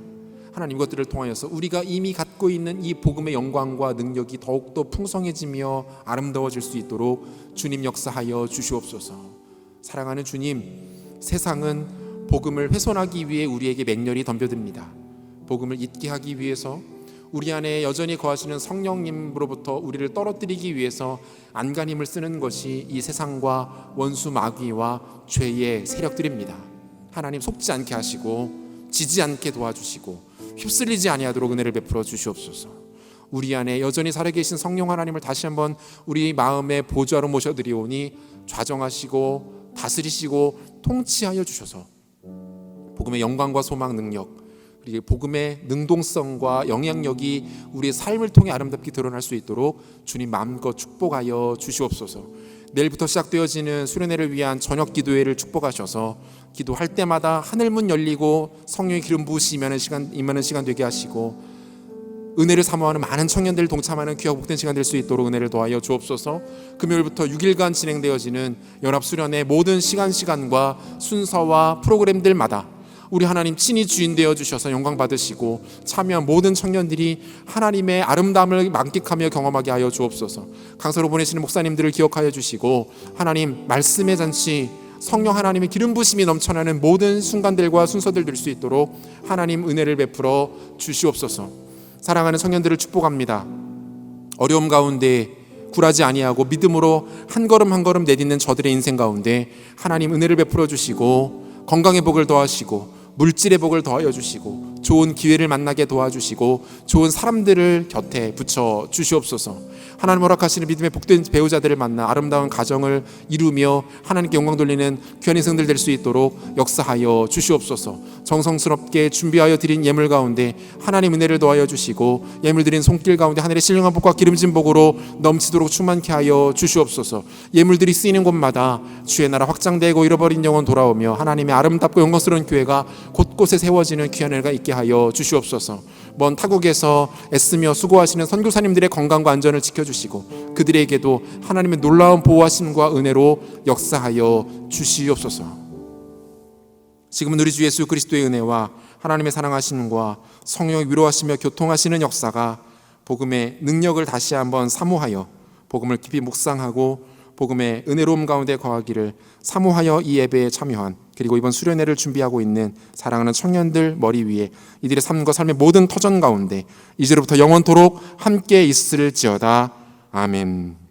하나님 이것들을 통하여서 우리가 이미 갖고 있는 이 복음의 영광과 능력이 더욱더 풍성해지며 아름다워질 수 있도록 주님 역사하여 주시옵소서. 사랑하는 주님, 세상은 복음을 훼손하기 위해 우리에게 맹렬히 덤벼듭니다. 복음을 잊게 하기 위해서 우리 안에 여전히 거하시는 성령님으로부터 우리를 떨어뜨리기 위해서 안간힘을 쓰는 것이 이 세상과 원수 마귀와 죄의 세력들입니다. 하나님 속지 않게 하시고 지지 않게 도와주시고 휩쓸리지 아니하도록 은혜를 베풀어 주시옵소서. 우리 안에 여전히 살아계신 성령 하나님을 다시 한번 우리 마음의 보좌로 모셔드리오니 좌정하시고 다스리시고 통치하여 주셔서 복음의 영광과 소망 능력, 그리고 복음의 능동성과 영향력이 우리의 삶을 통해 아름답게 드러날 수 있도록 주님 마음껏 축복하여 주시옵소서. 내일부터 시작되어지는 수련회를 위한 저녁 기도회를 축복하셔서 기도할 때마다 하늘문 열리고 성령의 기름 부으시면 임하는 시간 되게 하시고 은혜를 사모하는 많은 청년들 동참하는 귀하고 복된 시간 될 수 있도록 은혜를 더하여 주옵소서. 금요일부터 6일간 진행되어지는 연합수련회 모든 시간과 순서와 프로그램들마다 우리 하나님 친히 주인 되어 주셔서 영광 받으시고 참여한 모든 청년들이 하나님의 아름다움을 만끽하며 경험하게 하여 주옵소서. 강서로 보내시는 목사님들을 기억하여 주시고 하나님 말씀의 잔치, 성령 하나님의 기름 부심이 넘쳐나는 모든 순간들과 순서들 될 수 있도록 하나님 은혜를 베풀어 주시옵소서. 사랑하는 청년들을 축복합니다. 어려움 가운데 굴하지 아니하고 믿음으로 한 걸음 한 걸음 내딛는 저들의 인생 가운데 하나님 은혜를 베풀어 주시고 건강의 복을 더하시고 물질의 복을 더하여 주시고 좋은 기회를 만나게 도와주시고 좋은 사람들을 곁에 붙여 주시옵소서. 하나님 허락하시는 믿음의 복된 배우자들을 만나 아름다운 가정을 이루며 하나님께 영광 돌리는 귀한 인생들 될 수 있도록 역사하여 주시옵소서. 정성스럽게 준비하여 드린 예물 가운데 하나님 은혜를 더하여 주시고 예물 드린 손길 가운데 하늘의 신령한 복과 기름진 복으로 넘치도록 충만케 하여 주시옵소서. 예물들이 쓰이는 곳마다 주의 나라 확장되고 잃어버린 영혼 돌아오며 하나님의 아름답고 영광스러운 교회가 곳곳에 세워지는 귀한 은혜가 있게 하여 주시옵소서. 먼 타국에서 애쓰며 수고하시는 선교사님들의 건강과 안전을 지켜주시고 그들에게도 하나님의 놀라운 보호하심과 은혜로 역사하여 주시옵소서. 지금은 우리 주 예수 그리스도의 은혜와 하나님의 사랑하심과 성령의 위로하시며 교통하시는 역사가 복음의 능력을 다시 한번 사모하여 복음을 깊이 묵상하고 복음의 은혜로움 가운데 거하기를 사모하여 이 예배에 참여한 그리고 이번 수련회를 준비하고 있는 사랑하는 청년들 머리 위에 이들의 삶과 삶의 모든 터전 가운데 이제로부터 영원토록 함께 있을지어다. 아멘.